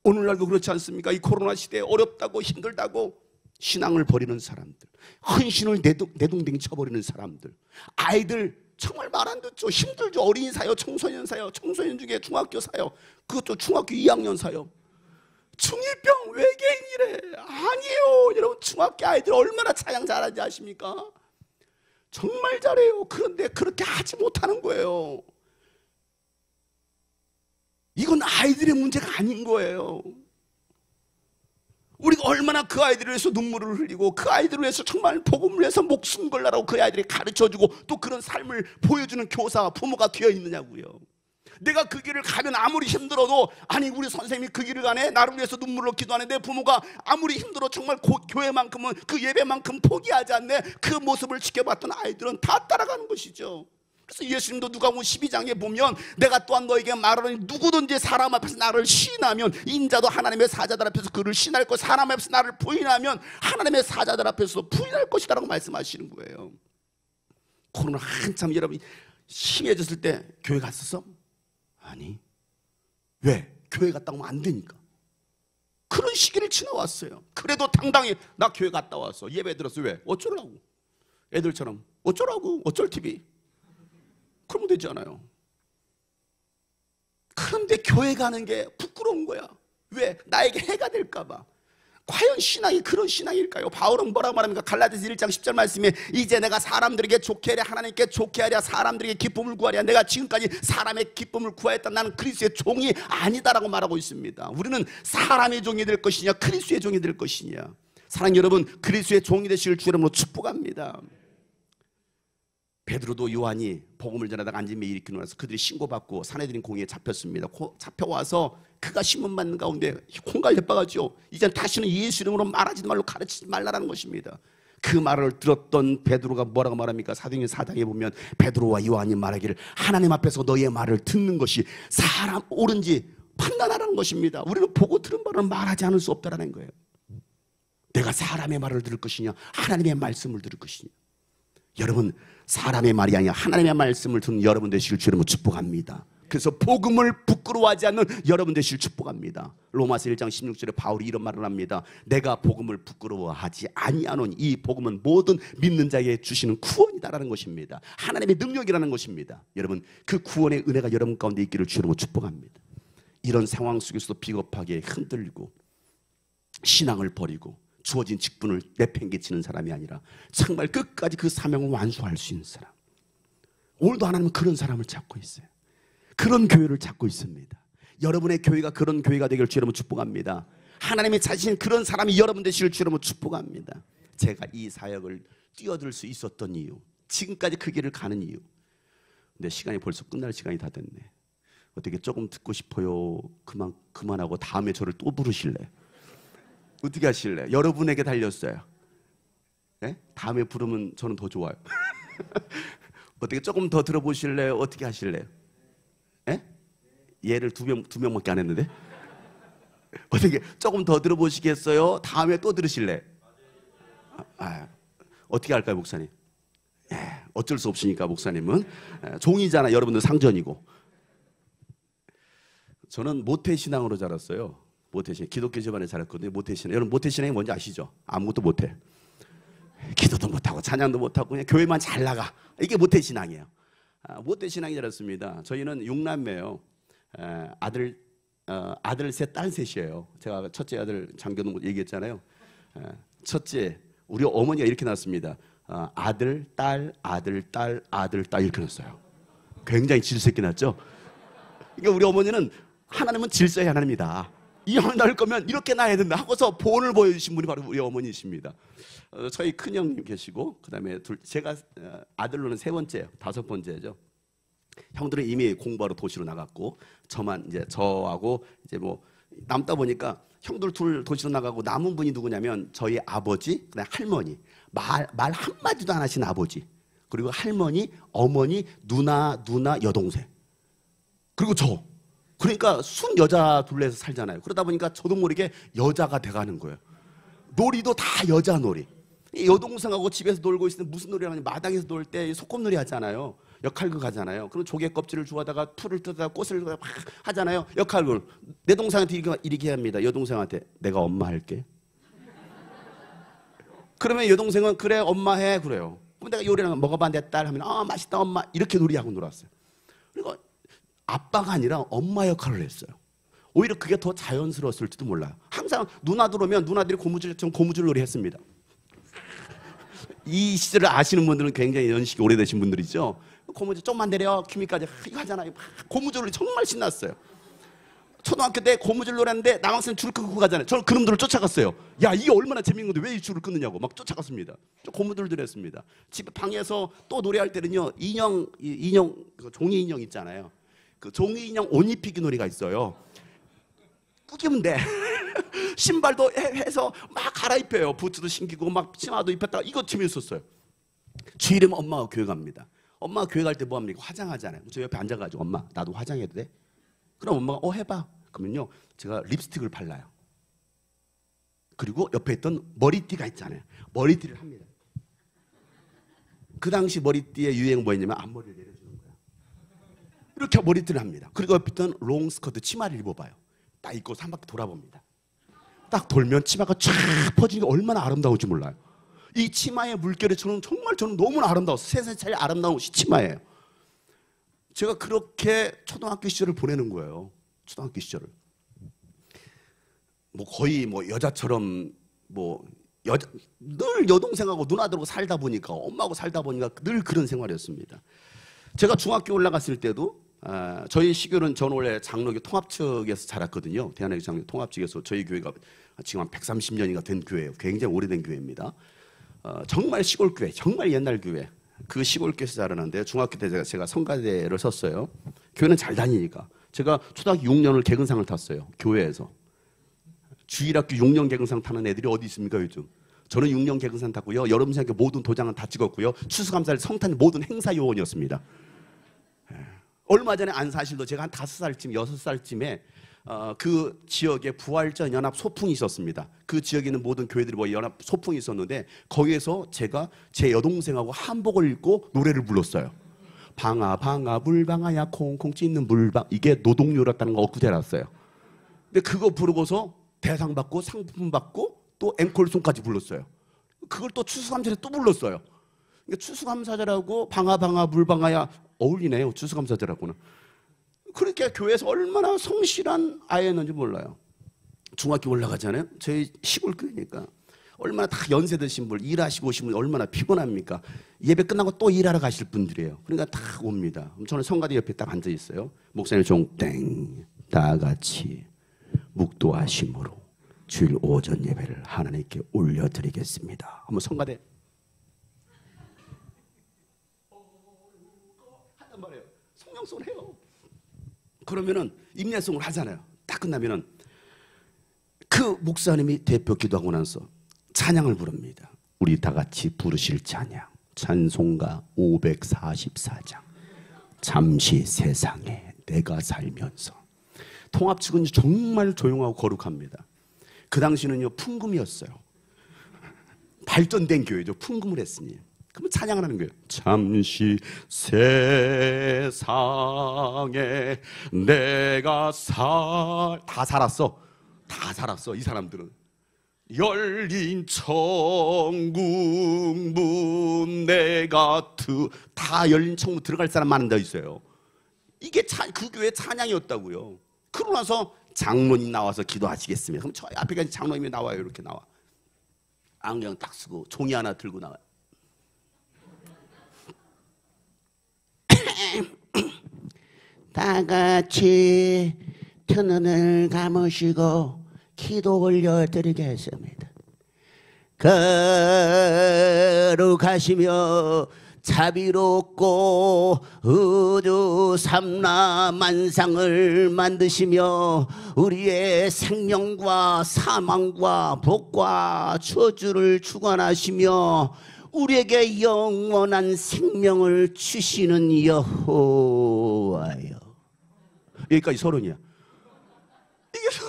오늘날도 그렇지 않습니까? 이 코로나 시대에 어렵다고 힘들다고 신앙을 버리는 사람들, 헌신을 내동댕이 쳐버리는 사람들, 아이들 정말 말 안 듣죠. 힘들죠. 어린이 사요, 청소년 사요, 청소년 중에 중학교 사요, 그것도 중학교 2학년 사요. 중1병 외계인이래. 아니에요. 여러분, 중학교 아이들 얼마나 찬양 잘하는지 아십니까? 정말 잘해요. 그런데 그렇게 하지 못하는 거예요. 이건 아이들의 문제가 아닌 거예요. 우리가 얼마나 그 아이들을 위해서 눈물을 흘리고, 그 아이들을 위해서 정말 복음을 위해서 목숨 걸라고 그 아이들이 가르쳐주고, 또 그런 삶을 보여주는 교사와 부모가 되어 있느냐고요. 내가 그 길을 가면 아무리 힘들어도, 아니 우리 선생님이 그 길을 가네, 나를 위해서 눈물로 기도하는데, 부모가 아무리 힘들어 정말 교회만큼은, 그 예배만큼 포기하지 않네, 그 모습을 지켜봤던 아이들은 다 따라가는 것이죠. 그래서 예수님도 누가복음 12장에 보면, 내가 또한 너에게 말하노니 누구든지 사람 앞에서 나를 시인하면 인자도 하나님의 사자들 앞에서 그를 시인할 것, 사람 앞에서 나를 부인하면 하나님의 사자들 앞에서 부인할 것이다 라고 말씀하시는 거예요. 코로나 한참 여러분이 심해졌을 때 교회 갔었어? 아니. 왜? 교회 갔다 오면 안 되니까. 그런 시기를 지나왔어요. 그래도 당당히 나 교회 갔다 왔어, 예배 들었어. 왜? 어쩌라고. 애들처럼 어쩌라고. 어쩔 TV. 그러면 되지 않아요. 그런데 교회 가는 게 부끄러운 거야. 왜? 나에게 해가 될까 봐. 과연 신앙이 그런 신앙일까요? 바울은 뭐라고 말합니까? 갈라디아서 1장 10절 말씀에, 이제 내가 사람들에게 좋게 하랴 하나님께 좋게 하랴 사람들에게 기쁨을 구하랴, 내가 지금까지 사람의 기쁨을 구하였다. 나는 그리스도의 종이 아니다라고 말하고 있습니다. 우리는 사람의 종이 될 것이냐, 그리스도의 종이 될 것이냐. 사랑하는 여러분, 그리스도의 종이 되시길 주 이름으로 축복합니다. 베드로도 요한이 복음을 전하다가 안진매 일으키고 나서 그들이 신고받고 사내들인 공회에 잡혔습니다. 잡혀와서 그가 신문받는 가운데 콩갈 협박하죠. 이제 다시는 예수 이름으로 말하지 말로 가르치지 말라는 것입니다. 그 말을 들었던 베드로가 뭐라고 말합니까? 사도행전 4장에 보면 베드로와 요한이 말하기를, 하나님 앞에서 너의 말을 듣는 것이 사람 옳은지 판단하라는 것입니다. 우리는 보고 들은 말을 말하지 않을 수 없다는 거예요. 내가 사람의 말을 들을 것이냐, 하나님의 말씀을 들을 것이냐. 여러분, 사람의 말이 아니라 하나님의 말씀을 듣는 여러분 되시길 주님으로 축복합니다. 그래서 복음을 부끄러워하지 않는 여러분 되시길 축복합니다. 로마서 1장 16절에 바울이 이런 말을 합니다. 내가 복음을 부끄러워하지 아니하노니 이 복음은 모든 믿는 자에게 주시는 구원이다라는 것입니다. 하나님의 능력이라는 것입니다. 여러분, 그 구원의 은혜가 여러분 가운데 있기를 주님으로 축복합니다. 이런 상황 속에서도 비겁하게 흔들고 신앙을 버리고 주어진 직분을 내팽개치는 사람이 아니라 정말 끝까지 그 사명을 완수할 수 있는 사람. 오늘도 하나님은 그런 사람을 찾고 있어요. 그런 교회를 찾고 있습니다. 여러분의 교회가 그런 교회가 되길 주님으로 축복합니다. 하나님이 찾으신 그런 사람이 여러분 되시길 주님으로 축복합니다. 제가 이 사역을 뛰어들 수 있었던 이유, 지금까지 그 길을 가는 이유. 근데 시간이 벌써 끝날 시간이 다 됐네. 어떻게 조금 듣고 싶어요? 그만하고 다음에 저를 또 부르실래? 어떻게 하실래? 여러분에게 달렸어요. 네? 다음에 부르면 저는 더 좋아요. 어떻게 조금 더 들어보실래요? 어떻게 하실래요? 네? 얘를 두 명밖에 안 했는데? 어떻게 조금 더 들어보시겠어요? 다음에 또 들으실래? 어떻게 할까요, 목사님? 어쩔 수 없으니까 목사님은 종이잖아. 여러분들 상전이고. 저는 모태신앙으로 자랐어요. 모태신앙. 기독교 집안에 자랐거든요. 모태신앙. 여러분 모태신앙이 뭔지 아시죠? 아무것도 못해. 기도도 못하고 찬양도 못하고 그냥 교회만 잘 나가. 이게 모태신앙이에요. 모태신앙이 자랐습니다. 저희는 6남매예요. 아들 셋, 딸 셋이에요. 제가 첫째 아들 장교동 얘기했잖아요. 첫째 우리 어머니가 이렇게 낳았습니다. 아들, 딸, 아들, 딸, 아들, 딸 이렇게 낳았어요. 굉장히 질서 있게 낳았죠. 그러니까 우리 어머니는 하나님은 질서의 하나님이다. 이 형을 낳을 거면 이렇게 낳아야 된다 하고서 본을 보여주신 분이 바로 우리 어머니이십니다. 저희 큰형님 계시고 그다음에 제가 아들로는 세 번째예요. 다섯 번째죠. 형들은 이미 공부하러 도시로 나갔고 저만 이제 저하고 이제 뭐 남다 보니까 형들 둘 도시로 나가고 남은 분이 누구냐면 저희 아버지, 그다음 할머니, 말 한마디도 안 하신 아버지, 그리고 할머니, 어머니, 누나, 여동생, 그리고 저. 그러니까 순 여자 둘레에서 살잖아요. 그러다 보니까 저도 모르게 여자가 돼가는 거예요. 놀이도 다 여자 놀이. 여동생하고 집에서 놀고 있을 때 무슨 놀이 하냐면 마당에서 놀 때 소꿉놀이 하잖아요. 역할극 하잖아요. 그럼 조개 껍질을 주워다가 풀을 뜯다가 꽃을 막 하잖아요. 역할극. 내 동생한테 이렇게 합니다. 여동생한테 내가 엄마 할게. 그러면 여동생은 그래 엄마 해 그래요. 그럼 내가 요리를 먹어봐 내 딸 하면 맛있다 엄마 이렇게 놀이하고 놀았어요. 그리고 아빠가 아니라 엄마 역할을 했어요. 오히려 그게 더 자연스러웠을지도 몰라요. 항상 누나 들어오면 누나들이 고무줄 놀이 했습니다. 이 시절을 아시는 분들은 굉장히 연식이 오래되신 분들이죠. 고무줄 좀만 내려 큐미까지 이거 하잖아요. 고무줄 놀이 정말 신났어요. 초등학교 때 고무줄 놀았는데 남학생 줄 끊고 가잖아요. 저는 그놈들을 쫓아갔어요. 야 이게 얼마나 재밌는 건데 왜 이 줄을 끊느냐고 막 쫓아갔습니다. 고무줄들 했습니다. 집 방에서 또 노래할 때는요 인형 종이 인형 있잖아요. 그 종이 인형 옷 입히기 놀이가 있어요. 꾸기면 돼. 신발도 해서 막 갈아입혀요. 부츠도 신기고 막 치마도 입혔다가 이거 재밌었어요. 주일이면 엄마가 교회 갑니다. 엄마가 교회 갈 때 뭐 합니까? 화장하잖아요. 저 옆에 앉아가지고 엄마 나도 화장해도 돼? 그럼 엄마가 해봐. 그러면요 제가 립스틱을 발라요. 그리고 옆에 있던 머리띠가 있잖아요. 머리띠를 합니다. 그 당시 머리띠의 유행 뭐였냐면 앞머리를 내려주는 거야. 이렇게 머리띠를 합니다. 그리고 옆에 있던 롱스커트 치마를 입어봐요. 딱 입고 한 바퀴 돌아봅니다. 딱 돌면 치마가 쫙 퍼지는 게 얼마나 아름다운지 몰라요. 이 치마의 물결이 저는 너무나 아름다웠어요. 세상에 제일 아름다운 옷이 치마예요. 제가 그렇게 초등학교 시절을 보내는 거예요. 초등학교 시절을. 뭐 거의 뭐 여자처럼 늘 여동생하고 누나들하고 살다 보니까 엄마하고 살다 보니까 늘 그런 생활이었습니다. 제가 중학교 올라갔을 때도 저희 시교는 저는 원래 장로교 통합측에서 자랐거든요. 대한민국 장로교 통합측에서 저희 교회가 지금 한 130년이가 된 교회예요. 굉장히 오래된 교회입니다. 정말 시골 교회, 정말 옛날 교회. 그 시골 교회에서 자라는데 중학교 때 제가 성가대를 섰어요. 교회는 잘 다니니까. 제가 초등학교 6년을 개근상을 탔어요. 교회에서. 주일학교 6년 개근상 타는 애들이 어디 있습니까 요즘? 저는 6년 개근상 탔고요. 여름생학교 모든 도장은 다 찍었고요. 추수감사일 성탄 모든 행사 요원이었습니다. 얼마 전에 안사실도 제가 한 5살쯤 6살쯤에 그 지역에 부활전 연합 소풍이 있었습니다. 그 지역에 있는 모든 교회들이 연합 소풍이 있었는데 거기에서 제가 제 여동생하고 한복을 입고 노래를 불렀어요. 방아 방아 물방아야 콩콩 찢는 물방. 이게 노동요였다는 거 엊그제 알았어요. 근데 그거 부르고서 대상 받고 상품 받고 또 앵콜송까지 불렀어요. 그걸 또 추수감사절에 또 불렀어요. 그러니까 추수감사절하고 방아 방아 물방아야 어울리네요. 추수감사절하고는. 그렇게 교회에서 얼마나 성실한 아이였는지 몰라요. 중학교 올라가잖아요. 저희 시골 교회니까 얼마나 다 연세 드신 분, 일하시고 오신 분 얼마나 피곤합니까? 예배 끝나고 또 일하러 가실 분들이에요. 그러니까 다 옵니다. 저는 성가대 옆에 딱 앉아 있어요. 목사님 종땡 다 같이 묵도하심으로 주일 오전 예배를 하나님께 올려드리겠습니다. 한번 성가대 한단 말이에요. 성령송을 해요. 그러면은 임례송을 하잖아요. 딱 끝나면은 그 목사님이 대표 기도하고 나서 찬양을 부릅니다. 우리 다 같이 부르실 찬양. 찬송가 544장. 잠시 세상에 내가 살면서. 통합측은 정말 조용하고 거룩합니다. 그 당시는요 풍금이었어요. 발전된 교회죠. 풍금을 했으니. 그러면 찬양을 하는 거예요. 잠시 세상에 내가 다 살았어. 다 살았어. 이 사람들은. 열린 천국 문 내가 다 열린 천국 들어갈 사람만 더 있어요. 이게 그 교회 찬양이었다고요. 그러고 나서 장로님 나와서 기도하시겠습니다. 그럼 저 앞에 장로님이 나와요. 이렇게 나와. 안경 딱 쓰고 종이 하나 들고 나와요. 다 같이 두 눈을 감으시고 기도 올려드리겠습니다. 거룩하시며 자비롭고 우주 삼라만상을 만드시며 우리의 생명과 사망과 복과 저주를 주관하시며 우리에게 영원한 생명을 주시는 여호와여. 여기까지 서론이야.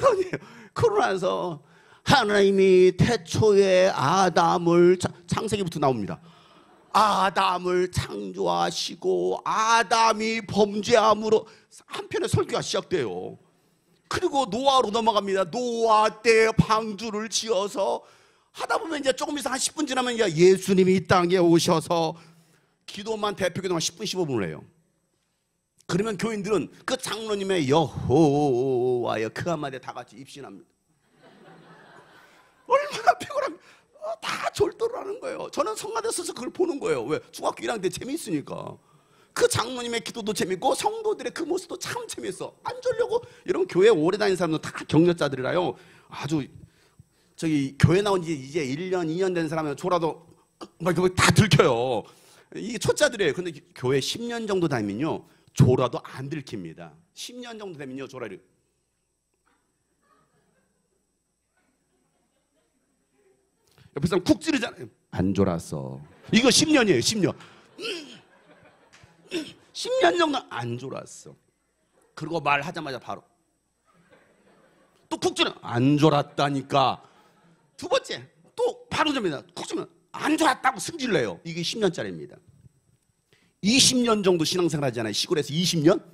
결론이에요. 그러고 나서 하나님이 태초에 아담을, 창세기부터 나옵니다. 아담을 창조하시고 아담이 범죄함으로 한편의 설교가 시작돼요. 그리고 노아로 넘어갑니다. 노아 때 방주를 지어서 하다 보면 이제 조금 있어 한 10분 지나면 이제 예수님이 이 땅에 오셔서 기도만, 대표 기도만 10분 15분을 해요. 그러면 교인들은 그 장로님의 여호와여 그 한마디에 다 같이 입신합니다. 얼마나 피곤합니까? 다 졸도를 하는 거예요. 저는 성가대 서서 그걸 보는 거예요. 왜? 중학교 1학년 때 재미있으니까. 그 장로님의 기도도 재밌고 성도들의 그 모습도 참 재밌어. 안 졸려고. 여러분 교회 오래 다니는 사람도 다 격려자들이라요. 아주 저기 교회 나온 지 이제 1년 2년 된 사람은 졸아도 막 다 들켜요. 이게 초짜들이에요. 근데 교회 10년 정도 다니면요 졸아도 안 들킵니다. 10년 정도 되면요 졸아를. 옆에 사람 쿡 찌르잖아요. 안 졸았어. 이거 10년이에요. 10년. 10년 정도 안 졸았어. 그리고 말하자마자 바로 또 쿡 찌르. 안 졸았다니까. 두 번째 또 바로 접니다. 쿡 찌르면 안 졸았다고 승질내요. 이게 10년짜리입니다. 20년 정도 신앙생활 하잖아요. 시골에서 20년.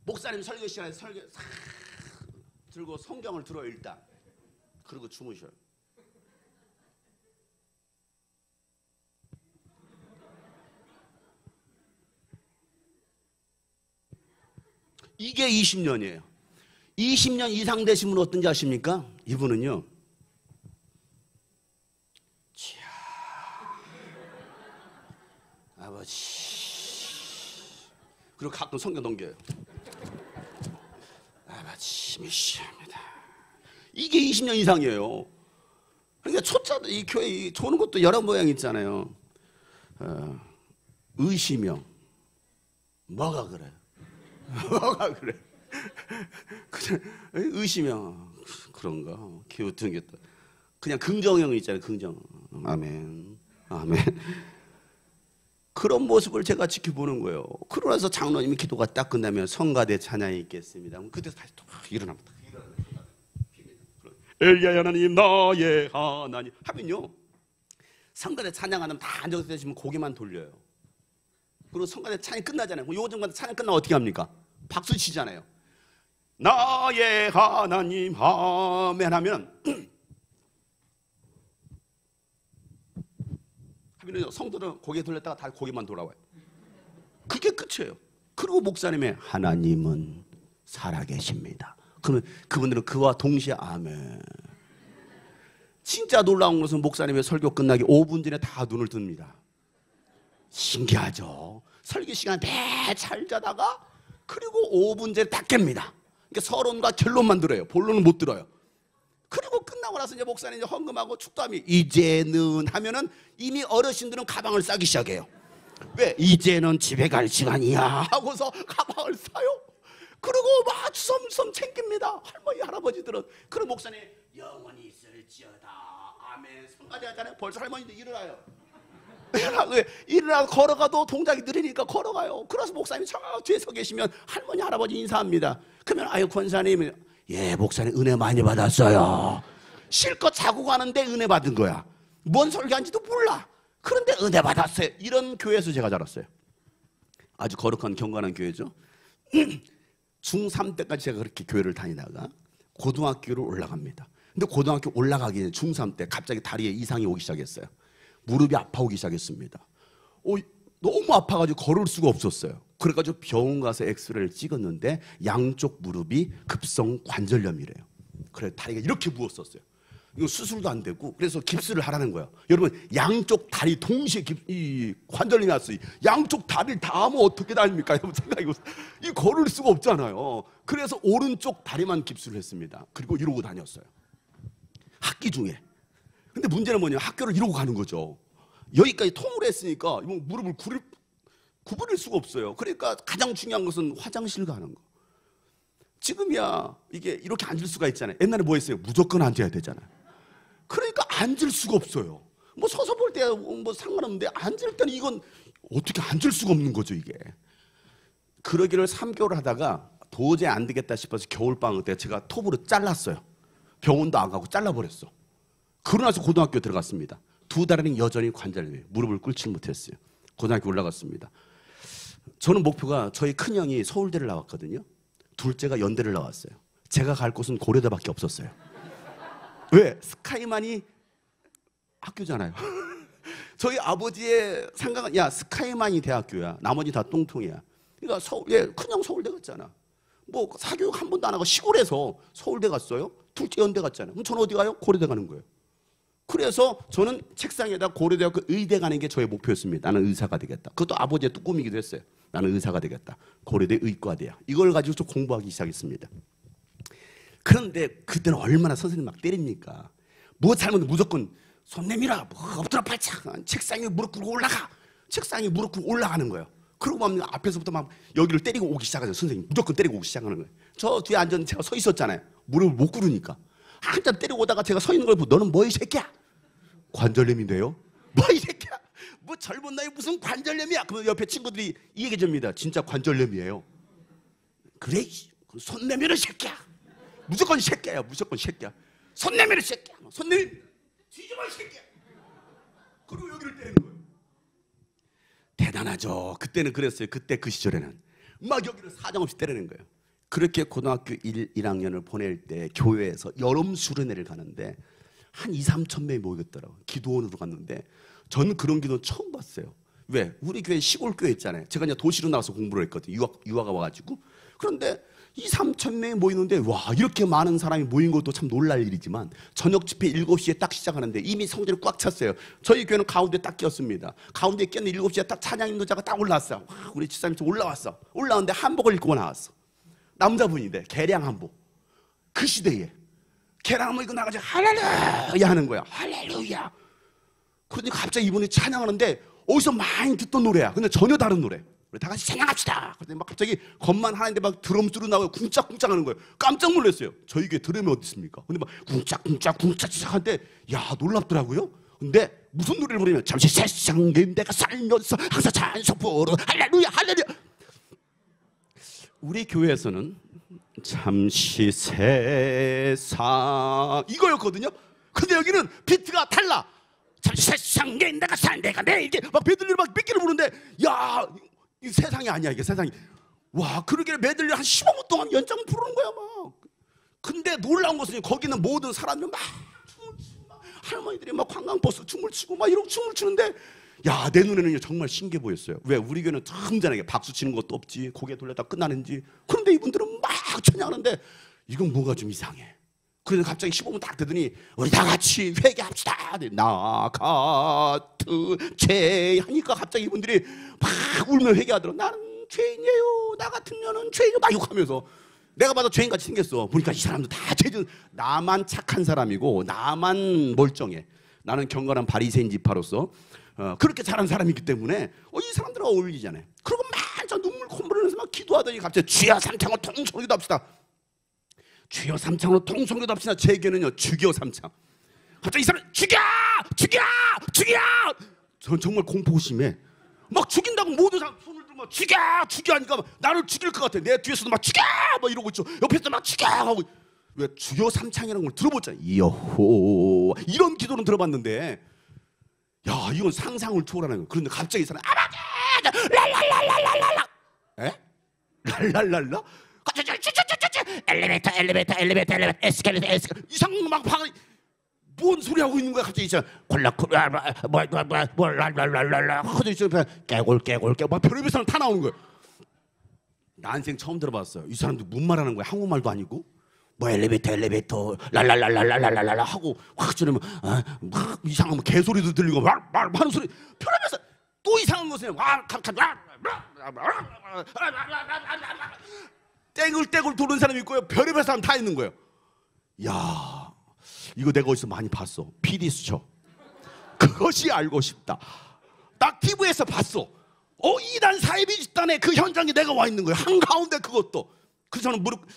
목사님 설교 시간에 설교 싹 들고 성경을 들어요 일단. 그리고 주무셔요. 이게 20년이에요. 20년 이상 되신 분은 어떤지 아십니까? 이분은요. 아버지. 그리고 가끔 성경 넘겨요. 아버지 미시합니다. 이게 20년 이상이에요. 그러니까 초짜도 이 교회 조는 것도 여러 모양 있잖아요. 의심형. 뭐가 그래? 뭐가 그래? 그냥 의심형 그런가? 기웃등겼다. 그냥 긍정형 있잖아요. 긍정. 아멘. 아멘. 그런 모습을 제가 지켜보는 거예요. 그러고 나서 장로님이 기도가 딱 끝나면 성가대 찬양이 있겠습니다. 그때 다시 또 일어납니다. 엘리야 하나님 나의 하나님 하면요 성가대 찬양하면 다 앉아서 계시면 고개만 돌려요. 그리고 성가대 찬양 끝나잖아요. 요즘마다 찬양 끝나면 어떻게 합니까? 박수 치잖아요. 나의 하나님 아멘 하면 성도들은 고개 돌렸다가 다 고개만 돌아와요. 그게 끝이에요. 그리고 목사님의 하나님은 살아계십니다. 그러면 그분들은 그와 동시에 아멘. 진짜 놀라운 것은 목사님의 설교 끝나기 5분 전에 다 눈을 뜹니다. 신기하죠. 설교 시간 매 잘 자다가 그리고 5분 전에 딱 깹니다. 그러니까 서론과 결론만 들어요. 본론은 못 들어요. 그리고 끝나고 나서 이제 목사님 이제 헌금하고 축도하면 이제는 하면은 이미 어르신들은 가방을 싸기 시작해요. 왜? 이제는 집에 갈 시간이야 하고서 가방을 싸요. 그리고 막 주섬주섬 챙깁니다. 할머니 할아버지들은. 그럼 목사님 영원히 있을지어다 아멘 성가대 하잖아요. 벌써 할머니들 일어나요. 일어나서 걸어가도 동작이 느리니까 걸어가요. 그래서 목사님이 저 뒤에 서 계시면 할머니 할아버지 인사합니다. 그러면 아유 권사님 예 목사님 은혜 많이 받았어요. 실컷 자고 가는데 은혜 받은 거야. 뭔 설교한지도 몰라. 그런데 은혜 받았어요. 이런 교회에서 제가 자랐어요. 아주 거룩한 경건한 교회죠. 중3 때까지 제가 그렇게 교회를 다니다가 고등학교로 올라갑니다. 근데 고등학교 올라가기 전에 중3 때 갑자기 다리에 이상이 오기 시작했어요. 무릎이 아파오기 시작했습니다. 너무 아파가지고 걸을 수가 없었어요. 그래가지고 병원 가서 엑스레이를 찍었는데 양쪽 무릎이 급성 관절염이래요. 그래 다리가 이렇게 부었었어요. 이거 수술도 안 되고 그래서 깁스를 하라는 거예요. 여러분 양쪽 다리 동시에 이 관절염이 왔어요. 양쪽 다리를 다 하면 어떻게 다닙니까? 여러분 생각해보세요. 이 걸을 수가 없잖아요. 그래서 오른쪽 다리만 깁스를 했습니다. 그리고 이러고 다녔어요. 학기 중에. 근데 문제는 뭐냐? 학교를 이러고 가는 거죠. 여기까지 통으로 했으니까 무릎을 구부릴 수가 없어요. 그러니까 가장 중요한 것은 화장실 가는 거. 지금이야 이게 이렇게 앉을 수가 있잖아요. 옛날에 뭐 했어요? 무조건 앉아야 되잖아요. 그러니까 앉을 수가 없어요. 뭐 서서 볼 때 뭐 상관없는데 앉을 때는 이건 어떻게 앉을 수가 없는 거죠 이게. 그러기를 3개월 하다가 도저히 안 되겠다 싶어서 겨울방학 때 제가 톱으로 잘랐어요. 병원도 안 가고 잘라버렸어. 그러고 나서 고등학교 들어갔습니다. 2달은 여전히 관절염, 무릎을 꿇지 못했어요. 고등학교 올라갔습니다. 저는 목표가 저희 큰형이 서울대를 나왔거든요. 둘째가 연대를 나왔어요. 제가 갈 곳은 고려대밖에 없었어요. 왜? 스카이만이 학교잖아요. 저희 아버지의 생각은 야 스카이만이 대학교야. 나머지 다 똥통이야. 그러니까 큰형 서울대 갔잖아. 뭐 사교육 한 번도 안 하고 시골에서 서울대 갔어요. 둘째 연대 갔잖아요. 그럼 저는 어디 가요? 고려대 가는 거예요. 그래서 저는 책상에다 고려대학교 의대 가는 게 저의 목표였습니다. 나는 의사가 되겠다. 그것도 아버지의 또 꿈이기도 했어요. 나는 의사가 되겠다. 고려대 의과대야. 이걸 가지고 좀 공부하기 시작했습니다. 그런데 그때는 얼마나 선생님 막 때립니까? 뭐 잘못하면 무조건 손 내밀어, 뭐 엎드려 팔짝, 책상에 무릎 꿇고 올라가. 책상에 무릎 꿇고 올라가는 거예요. 그러고 막 앞에서부터 막 여기를 때리고 오기 시작하죠. 선생님 무조건 때리고 오기 시작하는 거예요. 저 뒤에 앉은 제가 서 있었잖아요. 무릎을 못 꿇으니까. 한참 때리고 오다가 제가 서 있는 걸 보고 너는 뭐 이 새끼야? 관절염인데요? 뭐 이 새끼야? 뭐 젊은 나이 무슨 관절염이야? 그러면 옆에 친구들이 이 얘기 줍니다. 진짜 관절염이에요. 그래? 손 내밀어 새끼야. 무조건 새끼야. 무조건 새끼야. 손 내밀어 새끼야. 손 내밀어. 뒤집어 새끼야. 그리고 여기를 때리는 거예요. 대단하죠. 그때는 그랬어요. 그때 그 시절에는 막 여기를 사정없이 때리는 거예요. 그렇게 고등학교 1학년을 보낼 때 교회에서 여름 수련회를 가는데 한 2, 3천 명이 모이겠더라고요. 기도원으로 갔는데 저는 그런 기도는 처음 봤어요. 왜? 우리 교회 시골 교회 있잖아요. 제가 이제 도시로 나와서 공부를 했거든요. 유아가 와가지고. 그런데 2, 3천 명이 모이는데 와 이렇게 많은 사람이 모인 것도 참 놀랄 일이지만 저녁 집회 7시에 딱 시작하는데 이미 성전이 꽉 찼어요. 저희 교회는 가운데 딱 끼었습니다. 가운데 끼었는데 7시에 딱 찬양 인도자가 딱 올라왔어요. 와, 우리 집사님 올라왔어. 올라왔는데 한복을 입고 나왔어. 남자분인데 개량 한복. 그 시대에 개량 한복 입고 나가지고 할렐루야 하는 거야. 할렐루야. 그런데 갑자기 이분이 찬양하는데 어디서 많이 듣던 노래야. 근데 전혀 다른 노래. 우리 다 같이 찬양합시다. 그런데 막 갑자기 겉만 하는데 막 드럼 소리 나고 쿵짝쿵짝 하는 거예요. 깜짝 놀랐어요. 저희 교회 드럼이 어디 있습니까? 근데 막 쿵짝쿵짝 시작하는데 야 놀랍더라고요. 근데 무슨 노래를 부르냐면 잠시 세상에 내가 살면서 항상 찬송 부르 할렐루야 할렐루야. 우리 교회에서는 잠시 세상 이거였거든요. 근데 여기는 비트가 달라. 잠시 세상에 내가 살 내가 내게 막 메들리를 막 몇 개를 부르는데 야 이 세상이 아니야 이게 세상이. 와 그러게 메들리 한 15분 동안 연장 부르는 거야 막. 근데 놀라운 것은 거기는 모든 사람들 막 춤을 추고 막 할머니들이 막 관광버스 춤을 추고 막 이러고 춤을 추는데 야 내 눈에는 정말 신기해 보였어요. 왜? 우리 교회는 틈잖아요. 박수 치는 것도 없지 고개 돌렸다 끝나는지. 그런데 이분들은 막 찬양하는데 이건 뭔가 좀 이상해. 그래서 갑자기 15분 딱 되더니 우리 다 같이 회개합시다. 나 같은 죄 하니까 갑자기 이분들이 막 울며 회개하더라고. 나는 죄인이에요. 나 같은 년은 죄인이요. 막 욕하면서 내가 봐도 죄인같이 생겼어. 보니까 이 사람들 다 죄인. 나만 착한 사람이고 나만 멀쩡해. 나는 경건한 바리새인 지파로서 그렇게 잘한 사람이기 때문에 이 사람들과 어울리잖아요. 그리고 막 저 눈물 콧물 흘리면서 막 기도하더니 갑자기 주여 삼창으로 통성기도 합시다. 주여 삼창으로 통성기도 합시다. 제 교회는요 주여 삼창. 갑자기 이 사람 죽여! 죽여! 죽여! 전 정말 공포심에 막 죽인다고 모든 사람 손을 들고 막 죽여! 죽여 하니까 막 나를 죽일 것 같아. 내 뒤에서도 막 죽여! 막 이러고 있죠. 옆에서 막 죽여! 하고. 왜? 주여 삼창이라는 걸 들어봤잖아요. 여호 이런 기도는 들어봤는데 야 이건 상상을 초월하는 거예요. 그런데 갑자기 이 사람 아버지! 랄랄랄랄랄랄라 에? 랄랄랄라? 엘리베이터 에스컬레이터 이상한 막 뭔 소리 하고 있는 거야. 갑자기 있잖아 콜라콜라 뭐 랄랄랄랄라 하도 있잖아 깨골 막 별의별 사람 다 나오는 거야. 나 인생 처음 들어봤어요. 이 사람들 뭔 말하는 거야. 한국말도 아니고 뭐 엘리베이터 랄랄랄랄랄랄랄라 하고 확 저러면 막 이상한 뭐 개소리도 들리고 말 하는 소리 별의별 또 이상한 것은 떼굴떼굴 도는 사람이 있고요. 별의별 사람 다 있는 거예요. 야 이거 내가 어디서 많이 봤어. PD 수첩. 그것이 알고 싶다. 딱 TV에서 봤어. 이단 사이비 집단의 그 현장에 내가 와 있는 거예요. 한가운데 그것도. 그래서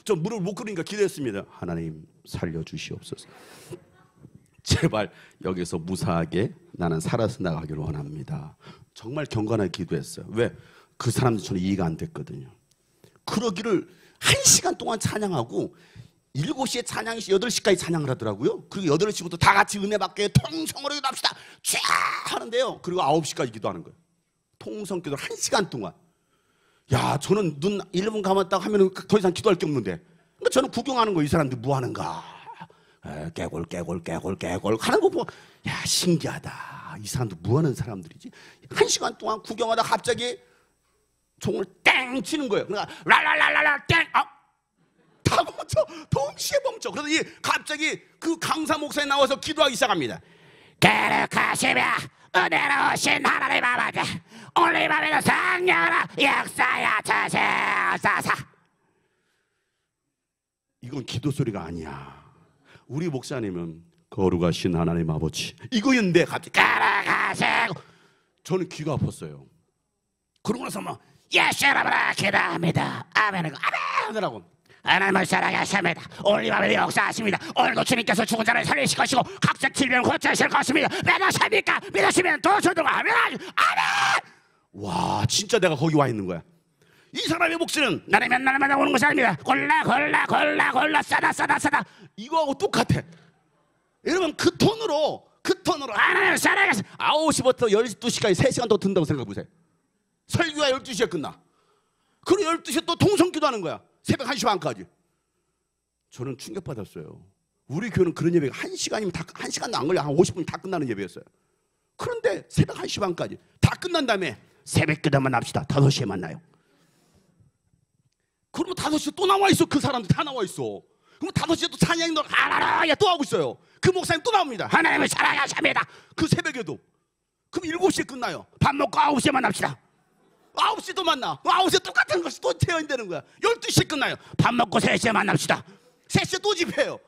저는 무릎을 못 꿇으니까 기도했습니다. 하나님 살려주시옵소서. 제발 여기서 무사하게 나는 살아서 나가기를 원합니다. 정말 경건하게 기도했어요. 왜? 그 사람들 저는 이해가 안 됐거든요. 그러기를 1시간 동안 찬양하고 7시에 찬양이 8시까지 찬양을 하더라고요. 그리고 8시부터 다 같이 은혜 받게 통성으로 기도합시다 쫙 하는데요. 그리고 9시까지 기도하는 거예요. 통성 기도를 1시간 동안. 야, 저는 눈 1분 감았다고 하면 더 이상 기도할 게 없는데, 그러니까 저는 구경하는 거예요. 이 사람들이 뭐 하는가. 깨골 하는 거 보고, 야, 신기하다. 이 사람들 뭐 하는 사람들이지? 1시간 동안 구경하다 갑자기 종을 땡 치는 거예요. 그러니까 랄랄랄랄라 땡, 다 멈춰. 동시에 멈춰. 그러더니 갑자기 그 강사 목사님 나와서 기도하기 시작합니다. 거룩하시며 은혜로우신 하나님 아버지, 오늘 이 밤에도 성령으로 역사여 주시옵소서. 이건 기도 소리가 아니야. 우리 목사님은 거룩하신 하나님 아버지 이거였는데 갑자기 거룩하시고, 저는 귀가 아팠어요. 그러고 나서 막 예수 이름으로 기도합니다. 아멘. 아멘. 하더라고. 하나님을 사랑하십니다. 오늘 이 밤에도 역사하십니다. 오늘도 주님께서 죽은 자를 살리실 것이고 각종 질병 고치실 것입니다. 믿으십니까? 믿으시면 도주들과 아멘. 아멘. 와, 진짜 내가 거기 와 있는 거야. 이 사람의 목소리는 나라면 나라마다 오는 것이 아닙니다. 골라 싸다. 이거하고 똑같아. 여러분 그 톤으로 하나님을 사랑하십니다. 9시부터 12시까지 3시간 더 든다고 생각해 보세요. 설교가 12시에 끝나. 그리고 12시에 또 통성기도 하는 거야. 새벽 1시 반까지. 저는 충격받았어요. 우리 교회는 그런 예배가 1시간이면 다, 1시간도 안 걸려. 한 50분 다 끝나는 예배였어요. 그런데 새벽 1시 반까지 다 끝난 다음에 새벽 기도만 합시다. 5시에 만나요. 그러면 5시에 또 나와 있어. 그 사람들 다 나와 있어. 그럼 5시에 또 찬양이 하나라야 또 하고 있어요. 그 목사님 또 나옵니다. 하나님을 사랑하십니다. 그 새벽에도. 그럼 7시에 끝나요. 밥 먹고 9시에 만납시다. 9시 또 만나. 9시에 똑같은 것이 또 재현되는 거야. 12시에 끝나요. 밥 먹고 3시에 만납시다. 3시에 또 집회해요.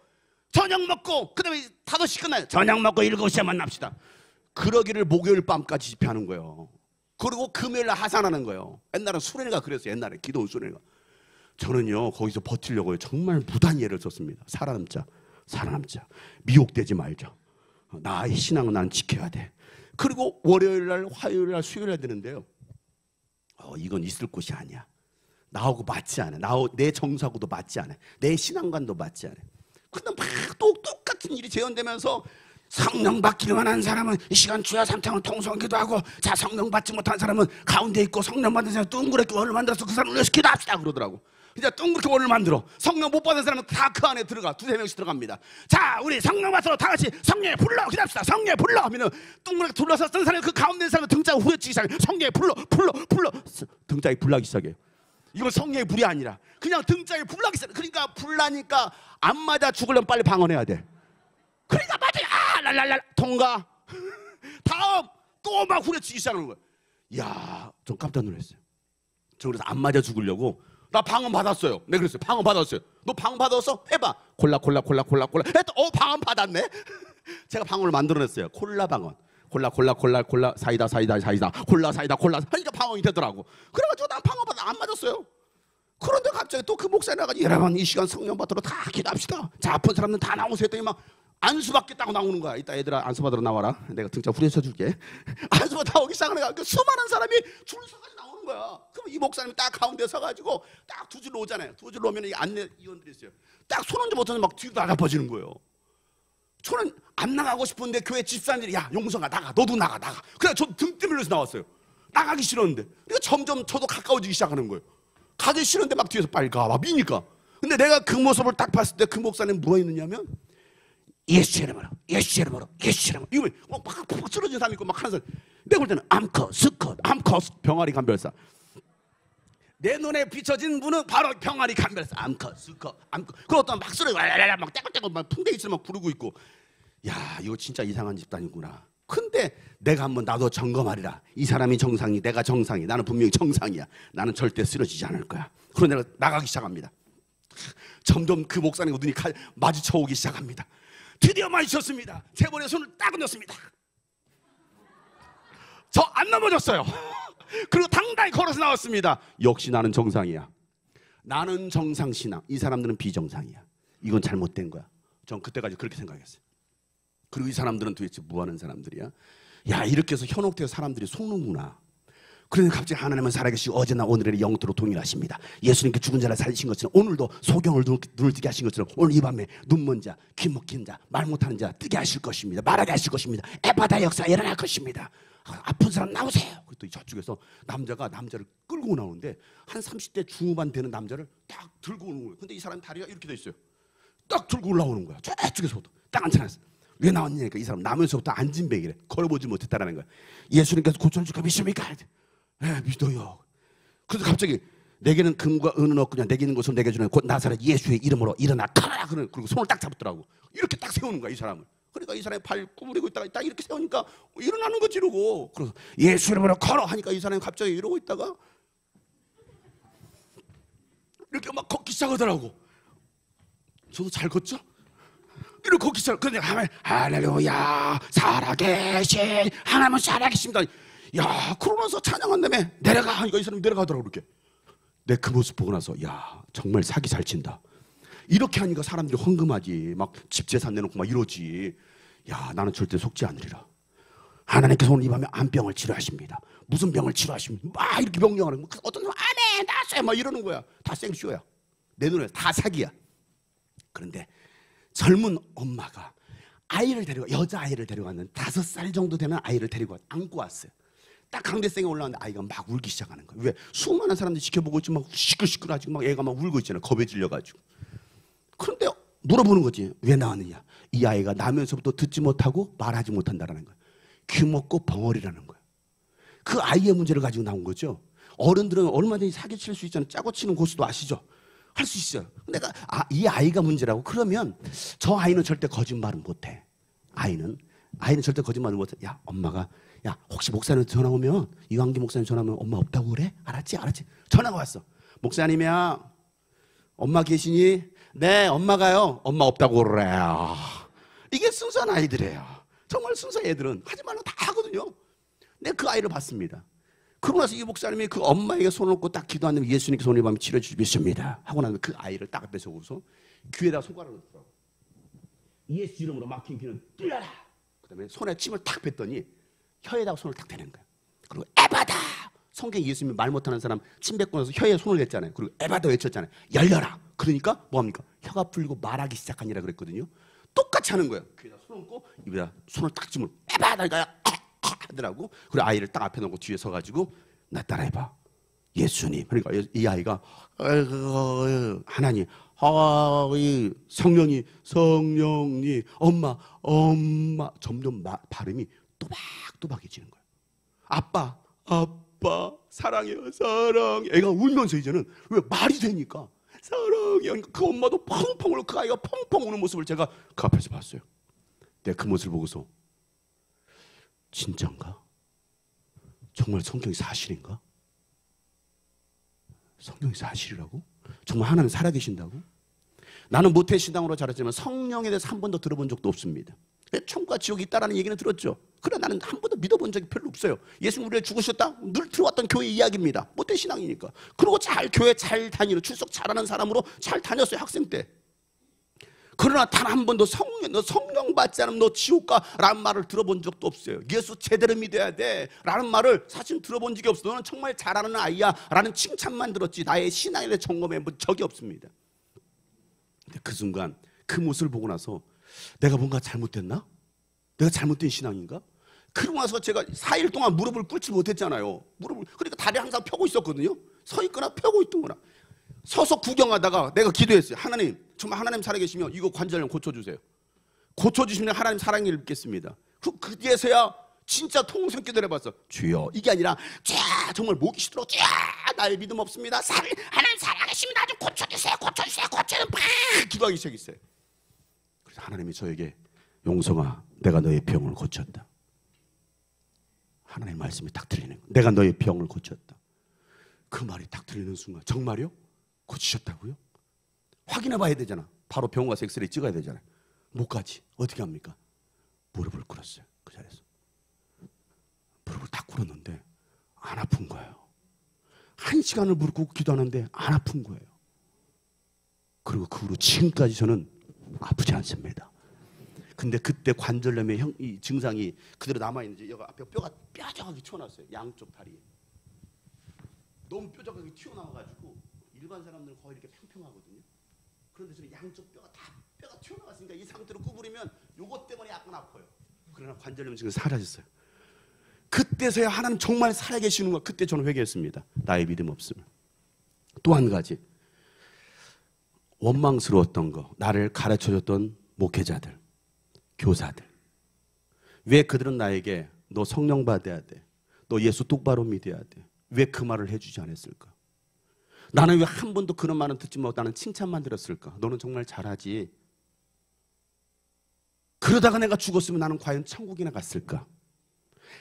저녁 먹고 그 다음에 5시 끝나요. 저녁 먹고 7시에 만납시다. 그러기를 목요일 밤까지 집회하는 거예요. 그리고 금요일날 하산하는 거예요. 옛날에 수련회가 그랬어요. 옛날에 기도 수련회가. 저는요 거기서 버티려고요 정말 무단 예를 썼습니다. 살아남자. 미혹되지 말자. 나의 신앙은 난 지켜야 돼. 그리고 월요일날, 화요일날, 수요일날 되는데요. 이건 있을 곳이 아니야. 나하고 맞지 않아. 내 정서하고도 맞지 않아. 내 신앙관도 맞지 않아. 근데 막 똑같은 일이 재현되면서 성령 받기만 한 사람은 이 시간 주야 삼창은 통성기도 하고, 자 성령 받지 못한 사람은 가운데 있고, 성령 받은 사람은 둥그렇게 원을 만들어서 그 사람을 위해서 기도합시다 그러더라고. 이제 둥그렇게 원을 만들어. 성령 못 받은 사람은 다 그 안에 들어가. 2-3명씩 들어갑니다. 자 우리 성령 받으러 다 같이 성령에 불러 기도합시다. 성령에 불러 하면은 둥그렇게 둘러서 쓴 사람이 그 가운데 있는 사람은 등짝을 후려치기 시작해. 성령에 불러 등짝이 불나기 시작해요. 이건 성령의 불이 아니라 그냥 등짝에 불나기 시작해. 그러니까 불나니까 안 맞아 죽으려면 빨리 방언해야 돼. 그러니까 맞아. 랄랄랄 통과. 다음 또 막 후려치기 시작하는 거야. 이야, 좀 깜짝 놀랐어요. 저 그래서 안 맞아 죽으려고 나 방언 받았어요. 네 그랬어요. 방언 받았어요. 너 방언 받았어? 해봐. 콜라. 했더 방언 받았네. 제가 방언을 만들어냈어요. 콜라 방언. 콜라 사이다 콜라 사이다 하니까 방언이 되더라고. 그래가지고 난 방언 받아 안 맞았어요. 그런데 갑자기 또 그 목사님 나가지고 여러분 이 시간 성령 받으러 다 기도합시다. 자 아픈 사람들 다 나오세요 했더니 막 안수 받겠다고 나오는 거야. 이따 얘들아 안수 받으러 나와라. 내가 등짝 후려쳐 줄게. 안수 받아 오기 시작하니까 그 수많은 사람이 줄 서가지고 나오는 거야. 그럼 이 목사님이 딱 가운데 서가지고 딱 두 줄로 오잖아요. 두 줄로 오면 이 안내위원들이 있어요. 딱 손 얹어 못하면 막 뒤로 나가버지는 거예요. 저는 안 나가고 싶은데 교회 집사님들이 야 용성아 나가. 너도 나가. 그래 저 등 때밀려서 나왔어요. 나가기 싫었는데. 그러니까 점점 저도 가까워지기 시작하는 거예요. 가기 싫은데 막 뒤에서 빨리 가. 막 미니까. 근데 내가 그 모습을 딱 봤을 때 그 목사님 뭐가 있느냐면 예수 이름으로 이거 막 쓰러진 사람 있고 막 하는 사람. 내가 볼 때는 암컷 병아리 감별사. 내 눈에 비춰진 분은 바로 병아리 감별사. 암컷 그 어떤 막 쓰러지고 막 떼굴떼굴 막 풍뎅이처럼 막 부르고 있고. 야 이거 진짜 이상한 집단이구나. 근데 내가 한번 나도 점검하리라. 이 사람이 정상이 내가 정상이 나는 분명히 정상이야. 나는 절대 쓰러지지 않을 거야. 그러고 내가 나가기 시작합니다. 점점 그 목사님과 눈이 마주쳐 오기 시작합니다. 드디어 마주쳤습니다. 제 머리에 손을 딱 얹었습니다. 저 안 넘어졌어요. 그리고 당당히 걸어서 나왔습니다. 역시 나는 정상이야. 나는 정상신앙. 이 사람들은 비정상이야. 이건 잘못된 거야. 전 그때까지 그렇게 생각했어요. 그리고 이 사람들은 도대체 뭐 하는 사람들이야? 야 이렇게 해서 현혹돼서 사람들이 속는구나. 그런데 갑자기 하나님은 살아계시고 어제나 오늘의 영토로 동일하십니다. 예수님께 죽은 자를 살리신 것처럼 오늘도 소경을 눈을 뜨게 하신 것처럼 오늘 이 밤에 눈먼 자, 귀 막힌 자, 말 못하는 자 뜨게 하실 것입니다. 말하게 하실 것입니다. 에바다 역사 일어날 것입니다. 아픈 사람 나오세요. 그랬더니 저쪽에서 남자가 남자를 끌고 나오는데 한 30대 중후반 되는 남자를 딱 들고 오는 거예요. 근데 이 사람 다리가 이렇게 돼 있어요. 딱 들고 올라오는 거야. 저쪽에서부터 딱 앉혀놨어. 왜 나왔냐니까 이 사람 나면서부터 앉은 백이래. 걸어보지 못했다라는 거야. 예수님께서 고쳐줄까 믿습니까? 네, 믿어요. 그래서 갑자기 내게는 금과 은은 없구나. 내게 있는 것을 내게 주는 곧 나사렛 예수의 이름으로 일어나 가라. 그리고 손을 딱 잡더라고. 이렇게 딱 세우는 거야 이 사람을. 그러니까 이 사람이 발 구부리고 있다가 딱 이렇게 세우니까 일어나는 거지 이러고. 그래서 예수 이름으로 걸어 하니까 이 사람이 갑자기 이러고 있다가 이렇게 막 걷기 시작하더라고. 저도 잘 걷죠? 이렇게 걷기 시작. 근데 할렐루야 살아계신 하나님은 살아계십니다. 야 그러면서 찬양한 다음에 내려가 하니까 이 사람이 내려가더라고. 이렇게 내 그 모습 보고 나서 야 정말 사기 잘 친다. 이렇게 하니까 사람들이 헌금하지 막 집재산 내놓고 막 이러지. 야 나는 절대 속지 않으리라. 하나님께서 오늘 이 밤에 암병을 치료하십니다. 무슨 병을 치료하십니까? 막 이렇게 명령하는 거야. 어떤 사람 아멘 나왔어요 막 이러는 거야. 다 생쇼야. 내 눈에 다 사기야. 그런데 젊은 엄마가 아이를 데리고 여자아이를 데려갔는데 5살 정도 되는 아이를 데리고 안고 왔어요. 딱 강대상에 올라왔는데 아이가 막 울기 시작하는 거예요. 왜? 수많은 사람들이 지켜보고 있지만 막 시끌시끌하지고 막 애가 막 울고 있잖아요. 겁에 질려가지고. 그런데 물어보는 거지. 왜 나왔느냐. 이 아이가 나면서부터 듣지 못하고 말하지 못한다라는 거예요. 귀 먹고 벙어리라는 거예요. 그 아이의 문제를 가지고 나온 거죠. 어른들은 얼마든지 사기칠 수 있잖아요. 짜고 치는 고수도 아시죠? 할 수 있어요. 내가 이 아이가 문제라고 그러면 저 아이는 절대 거짓말은 못해. 아이는 절대 거짓말을 못해. 야 엄마가 야 혹시 목사님 전화 오면 이광기 목사님 전화 오면 엄마 없다고 그래? 알았지? 전화가 왔어. 목사님이야 엄마 계시니? 네 엄마가요. 엄마 없다고 그래요. 이게 순수한 아이들이에요. 정말 순수한 애들은 하지 말라고 다 하거든요. 내가 그 아이를 봤습니다. 그러고 나서 이 목사님이 그 엄마에게 손을 얹고 딱 기도한 다음에 예수님께서 오늘 밤에 치료해 주십니다 하고 나면 그 아이를 딱 앞에 세우고서 귀에다 손가락을 넣더라고. 예수 이름으로 막힌 귀는 뚫려라. 그 다음에 손에 침을 탁 뱉더니 혀에다가 손을 탁 대는 거야. 그리고 에바다. 성경 예수님이 말 못하는 사람 침 뱉고 나서 혀에 손을 댔잖아요. 그리고 에바다 외쳤잖아요. 열려라. 그러니까 뭐합니까? 혀가 풀리고 말하기 시작하니라 그랬거든요. 똑같이 하는 거예요. 귀에다 손 얹고 입에다 손을 탁 찜을 에바다 하더라고. 그리고 아이를 딱 앞에 놓고 뒤에 서가지고 나 따라해봐. 예수님. 그러니까 이 아이가 하나님, 성령님, 엄마 점점 점점 또박또박해지는 거야. 아빠 사랑해요. 애가 울면서 이제는 왜 말이 되니까 사랑해. 그 엄마도 펑펑 울고 그 아이가 펑펑 우는 모습을 제가 그 앞에서 봤어요. 내가 그 모습을 보고서 진짠가? 정말 성경이 사실인가? 성경이 사실이라고? 정말 하나님 살아계신다고? 나는 모태신앙으로 자랐지만 성령에 대해서 한 번도 들어본 적도 없습니다. 천국과 지옥이 있다라는 얘기는 들었죠. 그러나 나는 한 번도 믿어본 적이 별로 없어요. 예수님 우리를 죽으셨다? 늘 들어왔던 교회 이야기입니다. 모태신앙이니까. 그리고 교회 잘 다니는 출석 잘하는 사람으로 잘 다녔어요. 학생 때. 그러나 단 한 번도 너 성령 받지 않으면 너 지옥 가라는 말을 들어본 적도 없어요. 예수 제대로 믿어야 돼 라는 말을 사실 들어본 적이 없어. 너는 정말 잘하는 아이야 라는 칭찬만 들었지 나의 신앙에 대해 점검해 본 적이 없습니다. 근데 그 순간 그 모습을 보고 나서 내가 뭔가 잘못됐나? 내가 잘못된 신앙인가? 그러고 나서 제가 4일 동안 무릎을 꿇지 못했잖아요. 그러니까 다리 항상 펴고 있었거든요. 서 있거나 펴고 있던 거나. 서서 구경하다가 내가 기도했어요. 하나님, 정말 하나님 살아계시면 이거 관절 좀 고쳐주세요. 고쳐주시면 하나님 사랑을 입겠습니다. 그제서야 진짜 통성 기도를 해봤어. 주여. 이게 아니라 정말 목이 시들어. 나의 믿음 없습니다. 하나님 살아계십니다. 좀 고쳐주세요. 막 기도하기 시작했어요. 그래서 하나님이 저에게 용성아, 내가 너의 병을 고쳤다. 하나님의 말씀이 딱 들리는 거예요. 내가 너의 병을 고쳤다. 그 말이 딱 들리는 순간 정말요? 고치셨다고요? 확인해 봐야 되잖아. 바로 병원 가서 엑스레이 찍어야 되잖아요. 못 가지. 어떻게 합니까? 무릎을 꿇었어요. 그 자리에서. 무릎을 딱 꿇었는데 안 아픈 거예요. 1시간을 무릎 꿇고 기도하는데 안 아픈 거예요. 그리고 그 후로 지금까지 저는 아프지 않습니다. 근데 그때 관절염의 이 증상이 그대로 남아있는지 여기 앞에 뼈가 뾰족하게 튀어나왔어요. 양쪽 다리에. 너무 뾰족하게 튀어나와가지고 일반 사람들은 거의 이렇게 평평하거든요. 그런데 저는 양쪽 뼈가 다 뼈가 튀어나왔으니까 이 상태로 구부리면 요것 때문에 약간 아파요. 그러나 관절염 지금 사라졌어요. 그때서야 하나님 정말 살아계시는 거. 그때 저는 회개했습니다. 나의 믿음 없음을. 또 한 가지 원망스러웠던 거, 나를 가르쳐줬던 목회자들, 교사들. 왜 그들은 나에게 너 성령 받아야 돼, 너 예수 똑바로 믿어야 돼, 왜 그 말을 해주지 않았을까? 나는 왜 한 번도 그런 말은 듣지 못하고 나는 칭찬만 들었을까? 너는 정말 잘하지. 그러다가 내가 죽었으면 나는 과연 천국이나 갔을까?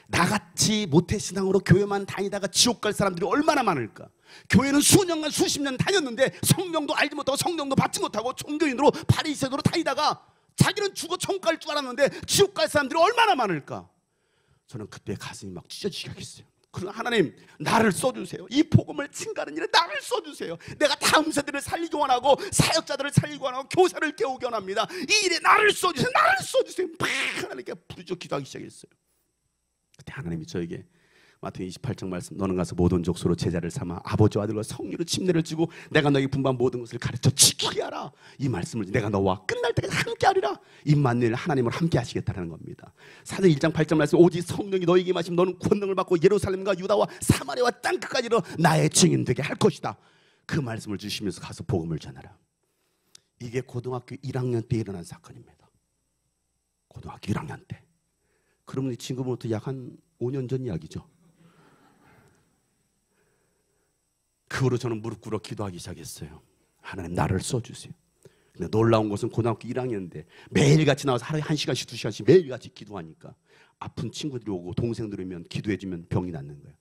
나같이 모태신앙으로 교회만 다니다가 지옥 갈 사람들이 얼마나 많을까? 교회는 수년간 수십 년 다녔는데 성령도 알지 못하고 성령도 받지 못하고 종교인으로 바리새인으로 다니다가 자기는 죽어 천국 갈 줄 알았는데 지옥 갈 사람들이 얼마나 많을까? 저는 그때 가슴이 막 찢어지게 하겠어요. 그러나 하나님, 나를 써주세요. 이 복음을 증가하는 일에 나를 써주세요. 내가 다음 세대를 살리기 원하고 사역자들을 살리기 원하고 교사를 깨우기 원합니다. 이 일에 나를 써주세요. 나를 써주세요. 막 하나님께 부르짖어 기도하기 시작했어요. 그때 하나님이 저에게 마태복음 28장 말씀, 너는 가서 모든 족속으로 제자를 삼아 아버지와 아들과 성령으로 침례를 지고 내가 너에게 분부한 모든 것을 가르쳐 지키게 하라. 이 말씀을 내가 너와 끝날 때까지 함께 하리라. 임마누엘, 하나님을 함께 하시겠다는 겁니다. 사도행 1장 8장 말씀, 오직 성령이 너에게 임하시면 너는 권능을 받고 예루살렘과 유다와 사마리아와 땅끝까지 이르러 나의 증인 되게 할 것이다. 그 말씀을 주시면서 가서 복음을 전하라. 이게 고등학교 1학년 때 일어난 사건입니다. 고등학교 1학년 때. 그러면 지금부터 약 한 5년 전 이야기죠. 그 후로 저는 무릎 꿇어 기도하기 시작했어요. 하나님, 나를 써주세요. 근데 놀라운 것은 고등학교 1학년인데 매일같이 나와서 하루에 1시간씩 2시간씩 매일같이 기도하니까 아픈 친구들이 오고 동생들이 오면 기도해주면 병이 낫는 거예요.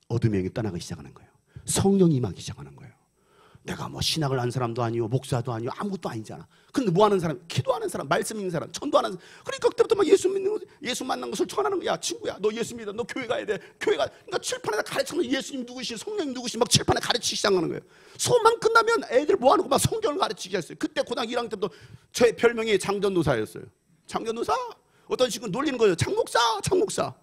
어둠의 영이 떠나기 시작하는 거예요. 성령이 임하기 시작하는 거예요. 내가 뭐 신학을 한 사람도 아니고 목사도 아니고 아무것도 아니잖아. 근데 뭐 하는 사람? 기도하는 사람, 말씀 있는 사람, 전도하는 사람. 그러니까 그때부터 막 예수 믿는 거, 예수 만난 것을 전하는 거야. 야, 친구야, 너 예수 믿어. 너 교회 가야 돼. 교회 가. 그러니까 칠판에다 가르치면 예수님 누구시, 성령 누구시 막 칠판에 가르치기 시작하는 거예요. 수업만 끝나면 애들 뭐 하는 거 막 성경을 가르치기 했어요. 그때 고등학교 1학년 때부터 저의 별명이 장전도사였어요. 장전도사? 어떤 식으로 놀리는 거예요. 장목사, 장목사.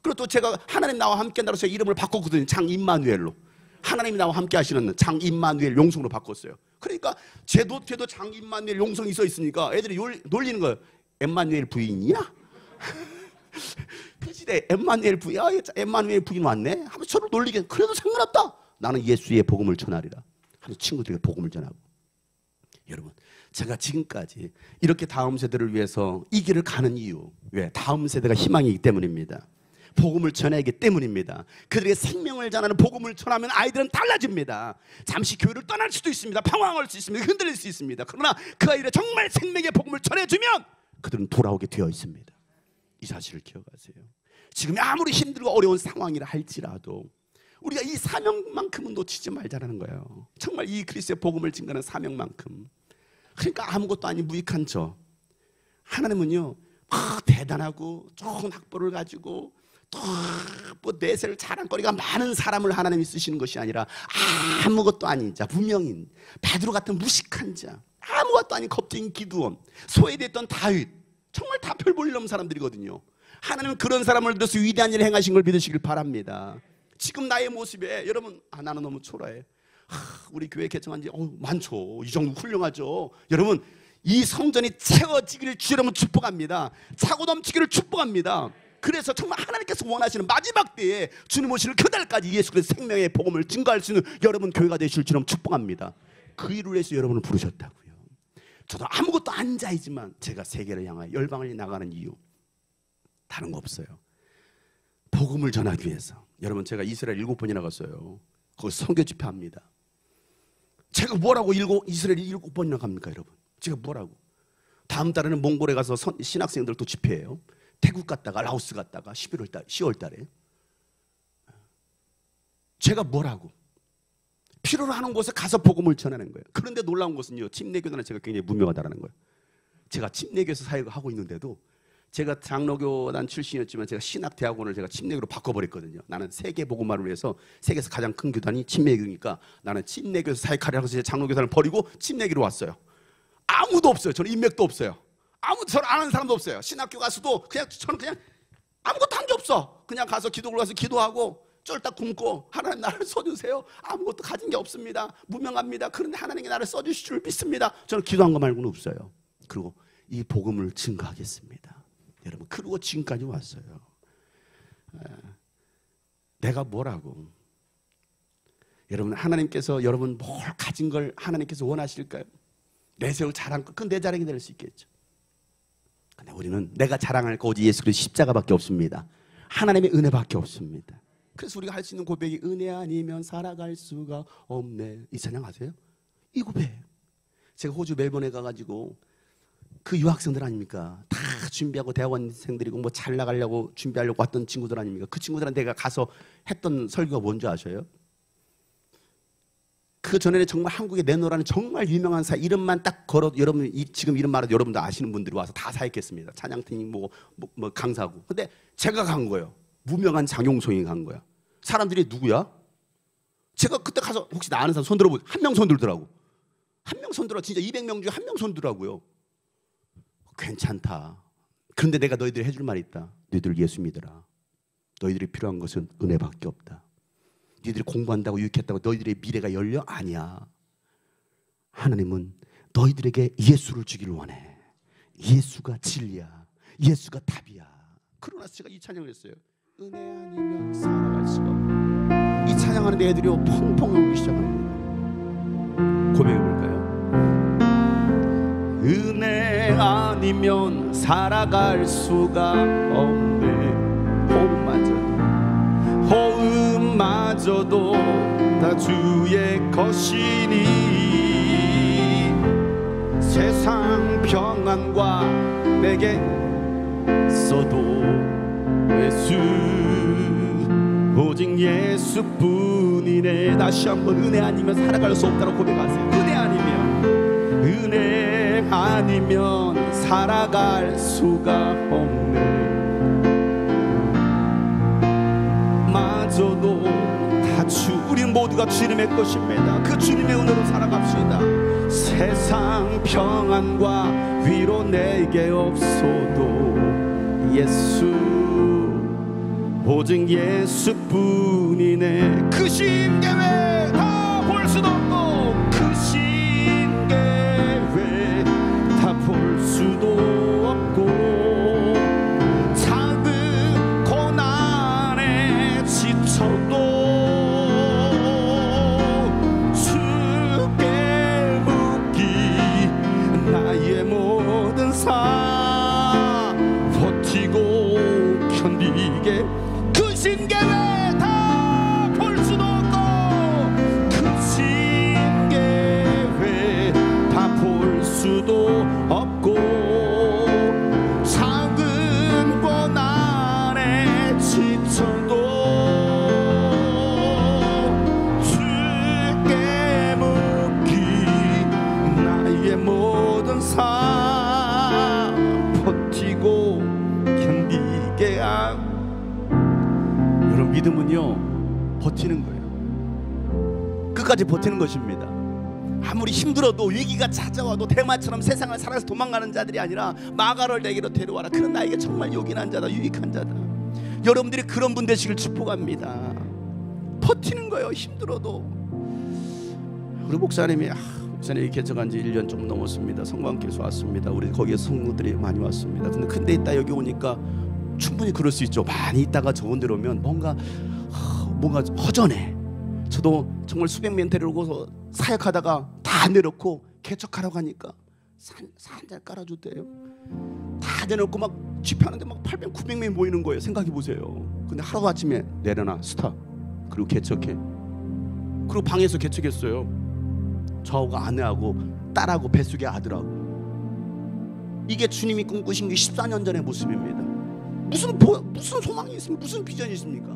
그리고 또 제가 하나님 나와 함께 한다고 제 이름을 바꿨거든요. 장임마누엘로. 하나님이 나와 함께 하시는 장임마누엘 용성으로 바꿨어요. 그러니까 제 노트에도 장임마누엘 용성이 써 있으니까 애들이 놀리는 거예요. 엠마누엘 부인이야? 그 시대에 엠마누엘 부인, 엠마누엘 부인 왔네? 하면서 저를 놀리게. 그래도 상관없다. 나는 예수의 복음을 전하리라. 하면서 친구들에게 복음을 전하고. 여러분, 제가 지금까지 이렇게 다음 세대를 위해서 이 길을 가는 이유, 왜? 다음 세대가 희망이기 때문입니다. 복음을 전하기 때문입니다. 그들의 생명을 전하는 복음을 전하면 아이들은 달라집니다. 잠시 교회를 떠날 수도 있습니다. 방황할 수 있습니다. 흔들릴 수 있습니다. 그러나 그 아이들이 정말 생명의 복음을 전해주면 그들은 돌아오게 되어 있습니다. 이 사실을 기억하세요. 지금 아무리 힘들고 어려운 상황이라 할지라도 우리가 이 사명만큼은 놓치지 말자라는 거예요. 정말 이 그리스도의 복음을 증거하는 사명만큼. 그러니까 아무것도 아닌 무익한 저 하나님은요, 대단하고 좋은 학벌을 가지고 뭐 내세를 자랑거리가 많은 사람을 하나님이 쓰시는 것이 아니라 아무것도 아닌 자, 무명인, 베드로 같은 무식한 자, 아무것도 아닌 겁쟁인 기드온, 소외됐던 다윗, 정말 다 별 볼 일 없는 사람들이거든요. 하나님은 그런 사람을 들어서 위대한 일을 행하신 걸 믿으시길 바랍니다. 지금 나의 모습에 여러분, 나는 너무 초라해. 우리 교회 개척한 지 많죠. 이 정도 훌륭하죠. 여러분, 이 성전이 채워지기를 주 여러분 축복합니다. 차고 넘치기를 축복합니다. 그래서 정말 하나님께서 원하시는 마지막 때에 주님 오시는 그날까지 예수 그리스도의 생명의 복음을 증거할 수 있는 여러분 교회가 되실 줄은 축복합니다. 그 일을 위해서 여러분을 부르셨다고요. 저도 아무것도 아닌 자이지만 제가 세계를 향하여 열방을 나가는 이유 다른 거 없어요. 복음을 전하기 위해서. 여러분, 제가 이스라엘 7번이나 갔어요. 거기 선교 집회합니다. 제가 뭐라고 이스라엘 7번이나 갑니까, 여러분? 제가 뭐라고? 다음 달에는 몽골에 가서 신학생들 또 집회해요. 태국 갔다가 라오스 갔다가 10월 달에 제가 뭐라고? 필요로 하는 곳에 가서 복음을 전하는 거예요. 그런데 놀라운 것은요, 침례교단은 제가 굉장히 무명하다는 거예요. 제가 침례교에서 사역을 하고 있는데도 제가 장로교단 출신이었지만 제가 신학대학원을 제가 침례교로 바꿔버렸거든요. 나는 세계 복음화를 위해서 세계에서 가장 큰 교단이 침례교니까 나는 침례교에서 사역하려고 해서 장로교단을 버리고 침례교로 왔어요. 아무도 없어요. 저는 인맥도 없어요. 아무도 저를 아는 사람도 없어요. 신학교 가서도 저는 그냥 아무것도 한 게 없어. 그냥 가서 기도를 가서 기도하고 쫄딱 굶고 하나님 나를 써주세요. 아무것도 가진 게 없습니다. 무명합니다. 그런데 하나님이 나를 써주실 줄 믿습니다. 저는 기도한 거 말고는 없어요. 그리고 이 복음을 증거하겠습니다. 여러분, 그리고 지금까지 왔어요. 내가 뭐라고? 여러분, 하나님께서 여러분 뭘 가진 걸 하나님께서 원하실까요? 내세울 자랑, 그건 내 자랑이 될 수 있겠죠. 근데 우리는 내가 자랑할 거 오직 예수 그리스도 십자가밖에 없습니다. 하나님의 은혜밖에 없습니다. 그래서 우리가 할 수 있는 고백이 은혜 아니면 살아갈 수가 없네. 이 찬양 아세요? 이 고백. 제가 호주 멜번에 가가지고 그 유학생들 아닙니까? 다 준비하고 대학원생들이고 뭐 잘 나가려고 준비하려고 왔던 친구들 아닙니까? 그 친구들한테 내가 가서 했던 설교가 뭔지 아셔요? 그 전에는 정말 한국에 내노라는 정말 유명한 사 이름만 딱 걸어 여러분 지금 이름 말해도 여러분도 아시는 분들이 와서 다 사역했습니다. 찬양팀 뭐 강사고. 근데 제가 간 거예요. 무명한 장용송이 간 거야. 사람들이 누구야? 제가 그때 가서 혹시 나 아는 사람 손 들어보세요. 한 명 손 들더라고. 한 명 손 들어. 진짜 200명 중에 한 명 손 들더라고요. 괜찮다. 그런데 내가 너희들이 해줄 말이 있다. 너희들 예수 믿어라. 너희들이 필요한 것은 은혜밖에 없다. 너희들이 공부한다고 유익했다고 너희들의 미래가 열려? 아니야. 하나님은 너희들에게 예수를 주기를 원해. 예수가 진리야. 예수가 답이야. 그러나 제가 이 찬양을 했어요. 은혜 아니면 살아갈 수가 없다. 이 찬양하는 애들이 펑펑 울기 시작합니다. 고백해볼까요? 은혜 아니면 살아갈 수가 없네. 호흡마저도 다 주의 것이니 세상 평안과 내게 써도 예수 오직 예수뿐이네. 다시 한번 은혜 아니면 살아갈 수 없다고 고백하세요. 은혜 아니면 살아갈 수가 없네. 마저도 다 우리는 모두가 주님의 것입니다. 그 주님의 은혜로 살아갑시다. 세상 평안과 위로 내게 없어도 예수 오직 예수뿐이네. 그 신계획 다 볼 수도 없고 그 신계획 다 볼 수도 없고 작은 고난에 지쳐도 주께 묻기 나의 모든 삶 버티고 견디게 그 신계획 다 볼 수도 없고 그 신계획 다 볼 수도 없고 작은 고난에 지쳐도 주께 묻기 나의 모든 삶 버티고 견디게 하고. 여러분, 믿음은요 버티는 거예요. 끝까지 버티는 것입니다. 아무리 힘들어도 위기가 찾아와도 대마처럼 세상을 살아서 도망가는 자들이 아니라 마가를 내게로 데려와라. 그런 나에게 정말 요긴한 자다, 유익한 자다. 여러분들이 그런 분 되시길 축복합니다. 버티는 거예요, 힘들어도. 우리 목사님이 목사님이 개척한 지 1년 조금 넘었습니다. 성광교에서 왔습니다. 우리 거기에 성도들이 많이 왔습니다. 근데 근데 있다 여기 오니까 충분히 그럴 수 있죠. 많이 있다가 좋은 데로 오면 뭔가 허전해. 저도 정말 수백 명 데려오고서 사역하다가 다 내놓고 개척하라고 하니까 산잘 깔아줬대요. 다 내놓고 막 집회하는데 막 800, 900명이 모이는 거예요. 생각해 보세요. 근데 하루아침에 내려놔 스탑. 그리고 개척해. 그리고 방에서 개척했어요. 저하고 아내하고 딸하고 뱃속에 아들하고. 이게 주님이 꿈꾸신 게 14년 전의 모습입니다. 무슨 소망이 있습니까? 무슨 비전이 있습니까?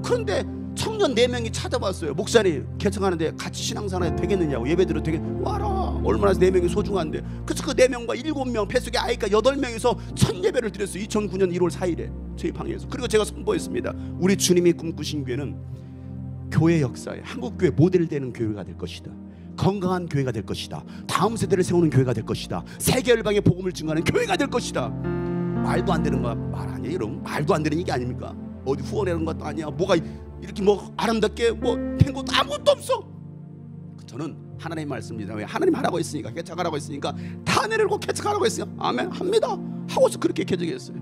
그런데 청년 4명이 찾아왔어요. 목사님 개척하는데 같이 신앙생활 되겠느냐고. 예배드려도 되겠. 와라. 얼마나 4명이 소중한데. 그래서 그 4명과 7명 뱃속에 아이가 8명이서 첫 예배를 드렸어요. 2009년 1월 4일에 저희 방에서. 그리고 제가 선포했습니다. 우리 주님이 꿈꾸신 교회는 교회 역사에 한국교회 모델되는 교회가 될 것이다. 건강한 교회가 될 것이다. 다음 세대를 세우는 교회가 될 것이다. 세계 열방의 복음을 증거하는 교회가 될 것이다. 말도 안 되는 거 말 아니에요, 여러분? 말도 안 되는 얘기 아닙니까? 어디 후원하는 것도 아니야. 뭐가 이렇게 뭐 아름답게 뭐 된 것도 아무것도 없어. 저는 하나님의 말씀입니다. 왜? 하나님 하라고 했으니까, 개척하라고 했으니까, 다 내려고 개척하라고 했으니까 아멘 합니다. 하고서 그렇게 개척했어요.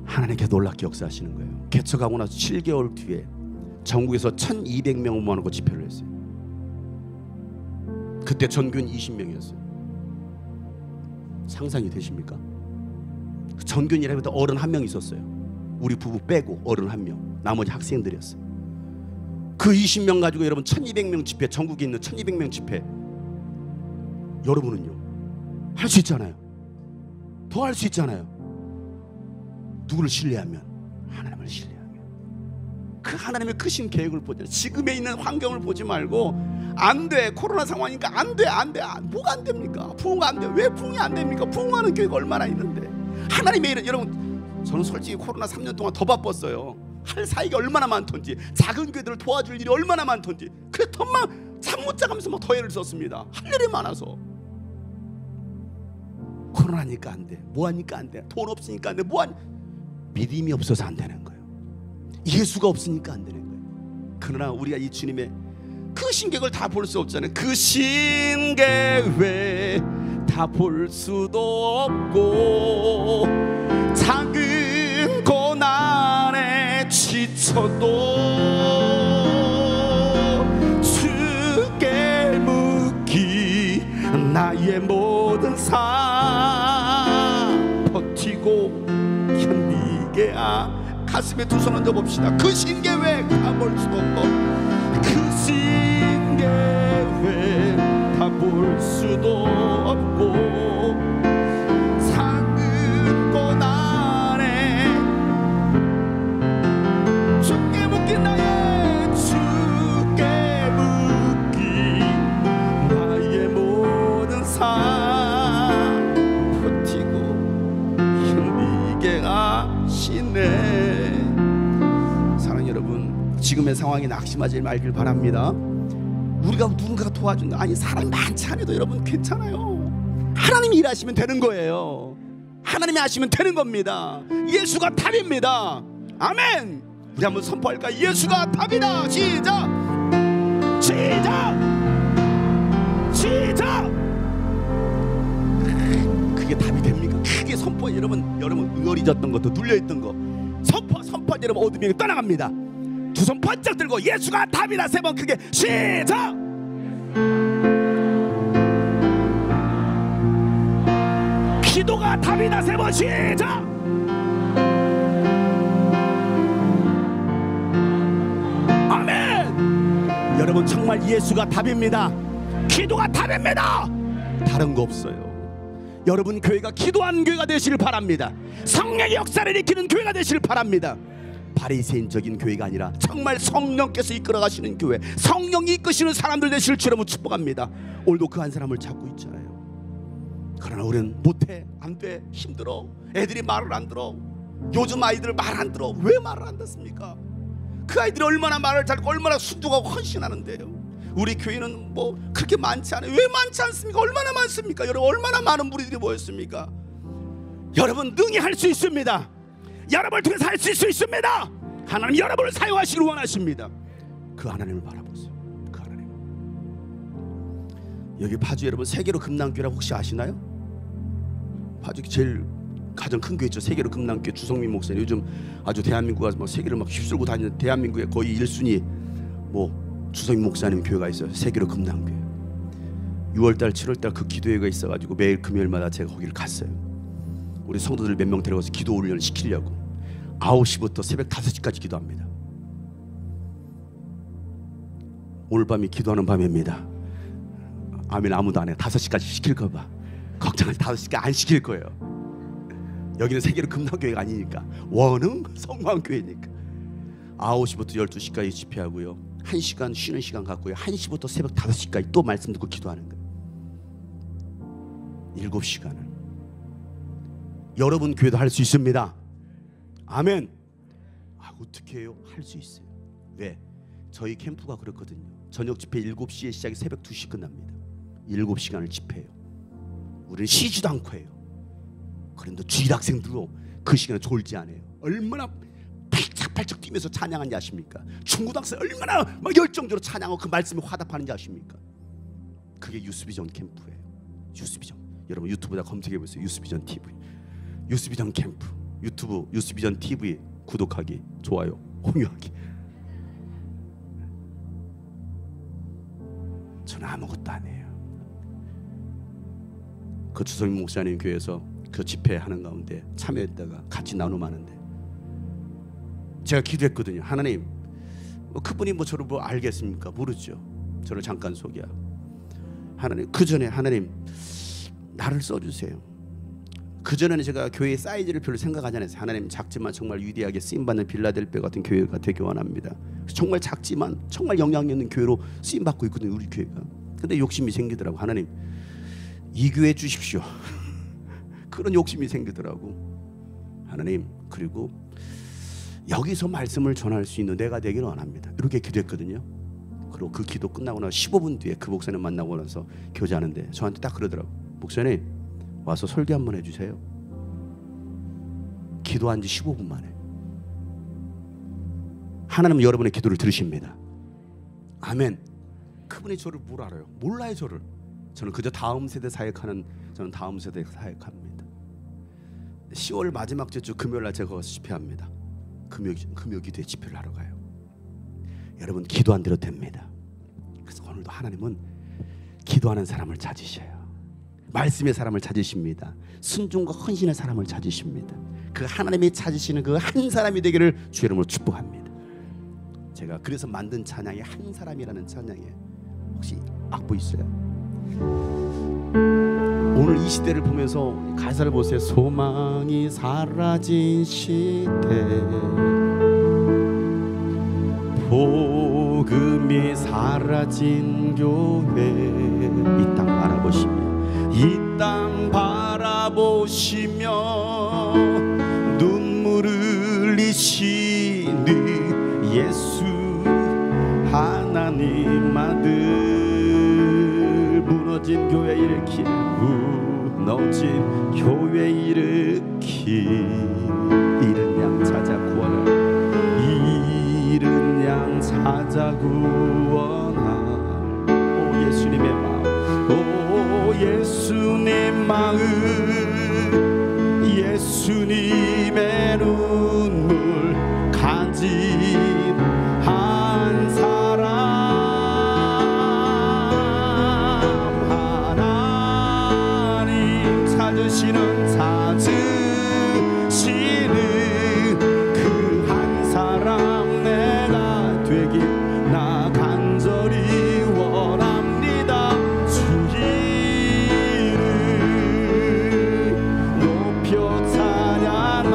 하나님께서 놀랍게 역사하시는 거예요. 개척하고 나서 7개월 뒤에 전국에서 1200명 모아놓고 집회를 했어요. 그때 전교인 20명이었어요. 상상이 되십니까? 전교인이라면 어른 한 명 있었어요. 우리 부부 빼고 어른 한 명, 나머지 학생들이었어요. 그 20명 가지고 여러분 1200명 집회, 전국에 있는 1200명 집회, 여러분은요 할 수 있잖아요. 더 할 수 있잖아요. 누구를 신뢰하면? 하나님을 신뢰하면. 그 하나님의 크신 계획을 보자. 지금에 있는 환경을 보지 말고 안 돼, 코로나 상황이니까 안 돼, 뭐가 안 됩니까? 부흥가 안 돼. 왜 부흥이 안 됩니까? 부흥하는 교회가 얼마나 있는데. 하나님의 일은, 여러분 저는 솔직히 코로나 3년 동안 더 바빴어요. 할 사이가 얼마나 많던지, 작은 교회들을 도와줄 일이 얼마나 많던지. 그래서 더만 잠 못 자가면서 막 더 애를 썼습니다. 할 일이 많아서. 코로나니까 안 돼, 뭐하니까 안 돼, 돈 없으니까 안 돼, 뭐하니. 믿음이 없어서 안 되는 거예요. 예수가 없으니까 안 되는 거예요. 그러나 우리가 이 주님의 그 신계획을 다 볼 수 없잖아요. 그 신계획 다 볼 수도 없고, 작은 고난에 지쳐도 주께 묻기 나의 모든 삶 버티고 견디게 가슴에 두 손 얹어 봅시다. 그 신계획 다 볼 수도 없고, 그 신계획 다 볼 수도 없고, 작은 고난에 주께 묻기 나의 주께 묻기 나의 모든 삶 버티고 견디게 하시네. 사랑하는 여러분, 지금의 상황에 낙심하지 말길 바랍니다. 우리가 누군가가 도와준다, 아니 사람이 많지 않아도 여러분 괜찮아요. 하나님이 일하시면 되는 거예요. 하나님이 하시면 되는 겁니다. 예수가 답입니다. 아멘. 우리 한번 선포할까? 예수가 답이다. 시작. 그게 답이 됩니까? 크게 선포. 여러분 의어리졌던 것도 눌려있던 거 선포 여러분, 어둠이 떠나갑니다. 두 손 번쩍 들고 예수가 답이다 세 번 크게 시작. 기도가 답이다 세 번 시작. 아멘. 여러분 정말 예수가 답입니다. 기도가 답입니다. 다른 거 없어요. 여러분 교회가 기도하는 교회가 되시길 바랍니다. 성령의 역사를 일으키는 교회가 되시길 바랍니다. 바리새인적인 교회가 아니라 정말 성령께서 이끌어 가시는 교회, 성령이 이끄시는 사람들 되실 줄 여러분 축복합니다. 오늘도 그 한 사람을 찾고 있잖아요. 그러나 우리는 못해, 안 돼, 힘들어, 애들이 말을 안 들어. 요즘 아이들 말 안 들어. 왜 말을 안 듣습니까? 그 아이들이 얼마나 말을 잘 듣고 얼마나 순종하고 헌신하는데요. 우리 교회는 뭐 그렇게 많지 않아요. 왜 많지 않습니까? 얼마나 많습니까? 여러분 얼마나 많은 무리들이 모였습니까? 여러분 능히 할 수 있습니다. 여러분을 통해서 할 수 있습니다. 하나님 여러분을 사용하시길 원하십니다. 그 하나님을 바라보세요. 그 하나님. 여기 파주 여러분 세계로 금남교회라고 혹시 아시나요? 파주 제일 가장 큰 교회죠. 세계로 금남교회 주성민 목사님. 요즘 아주 대한민국에 막 세계를 막 휩쓸고 다니는 대한민국의 거의 1순위 뭐 주성민 목사님 교회가 있어요. 세계로 금남교회. 6월달 7월달 그 기도회가 있어가지고 매일 금요일마다 제가 거기를 갔어요. 우리 성도들 몇 명 데려가서 기도 훈련을 시키려고 9시부터 새벽 5시까지 기도합니다. 오늘 밤이 기도하는 밤입니다. 아멘. 아무도 안 해. 5시까지 시킬까 봐 걱정하지. 5시까지 안 시킬 거예요. 여기는 세계로 금남교회가 아니니까, 원흥 성광교회니까. 9시부터 12시까지 집회하고요, 1시간 쉬는 시간 갖고요, 1시부터 새벽 5시까지 또 말씀 듣고 기도하는 거예요. 7시간을 여러분 교회도 할 수 있습니다. 아멘. 어떻게 해요? 할 수 있어요. 왜? 저희 캠프가 그렇거든요. 저녁 집회 7시에 시작해 새벽 2시 끝납니다. 7시간을 집회해요. 우리는 쉬지도 않고 해요. 그런데 주일 학생들도 그 시간에 졸지 않아요. 얼마나 팔짝팔짝 뛰면서 찬양하는지 아십니까? 중고등학생 얼마나 막 열정적으로 찬양하고 그 말씀에 화답하는지 아십니까? 그게 유스비전 캠프예요. 유스비전. 여러분 유튜브에다 검색해 보세요. 유스비전 TV. 유스비전 캠프. 유튜브 유스비전 TV 구독하기, 좋아요, 공유하기. 저는 아무것도 안 해요. 그 주성민 목사님 교회에서 그 집회하는 가운데 참여했다가 같이 나눔하는데 제가 기도했거든요. 하나님, 그분이 뭐 저를 뭐 알겠습니까? 모르죠. 저를 잠깐 소개하고, 하나님, 그 전에 하나님 나를 써주세요. 그 전에는 제가 교회 사이즈를 별로 생각하지 않았어요. 하나님, 작지만 정말 위대하게 쓰임받는 빌라델피아 같은 교회가 되기 원합니다. 정말 작지만 정말 영향력 있는 교회로 쓰임받고 있거든요, 우리 교회가. 근데 욕심이 생기더라고. 하나님, 이 교회 주십시오. 그런 욕심이 생기더라고. 하나님, 그리고 여기서 말씀을 전할 수 있는 내가 되기를 원합니다. 이렇게 기도했거든요. 그리고 그 기도 끝나고 나서 15분 뒤에 그 목사님 만나고 나서 교제하는데 저한테 딱 그러더라고. 목사님, 와서 설교 한번 해주세요. 기도한 지 15분 만에. 하나님은 여러분의 기도를 들으십니다. 아멘. 그분이 저를 뭘 알아요? 몰라요, 저를. 저는 그저 다음 세대 사역하는, 저는 다음 세대 사역합니다. 10월 마지막 주 금요일 날 제가 가서 집회합니다. 금요 기도에 집회를 하러 가요. 여러분, 기도한 대로 됩니다. 그래서 오늘도 하나님은 기도하는 사람을 찾으셔요. 말씀의 사람을 찾으십니다. 순종과 헌신의 사람을 찾으십니다. 그 하나님이 찾으시는 그 한 사람이 되기를 주 이름으로 축복합니다. 제가 그래서 만든 찬양이 한 사람이라는 찬양이에요. 혹시 악보 있어요? 오늘 이 시대를 보면서 가사를 보세요. 소망이 사라진 시대, 복음이 사라진 교회, 이 땅 바라보시며, 이 땅 바라보시며 눈물을 흘리시는 예수 하나님 아들, 무너진 교회 일으키, 무너진 교회 일으키, 잃은 양 찾아 구원할, 잃은 양 찾아 구원할, 오 예수님의 마음, 오 예수님 마음, 예수님의 눈물 가진 한 사람, 하나님 찾으시는 그 한 사람 내가 되길 나 간절히 원합니다. 주 이름 높여 찬양한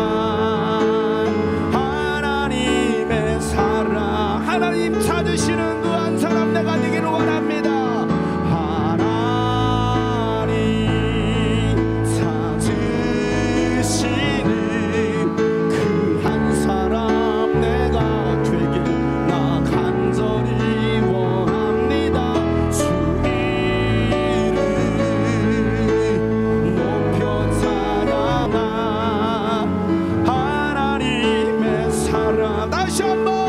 하나님의 사랑, 하나님 찾으시는 그 한 사람 내가 되기를 원합니다. 하나님 찾으시는 그 한 사람 내가 되길 나 간절히 원합니다. 주 이름 높여 찬양한 하나님의 사랑, 다시 한번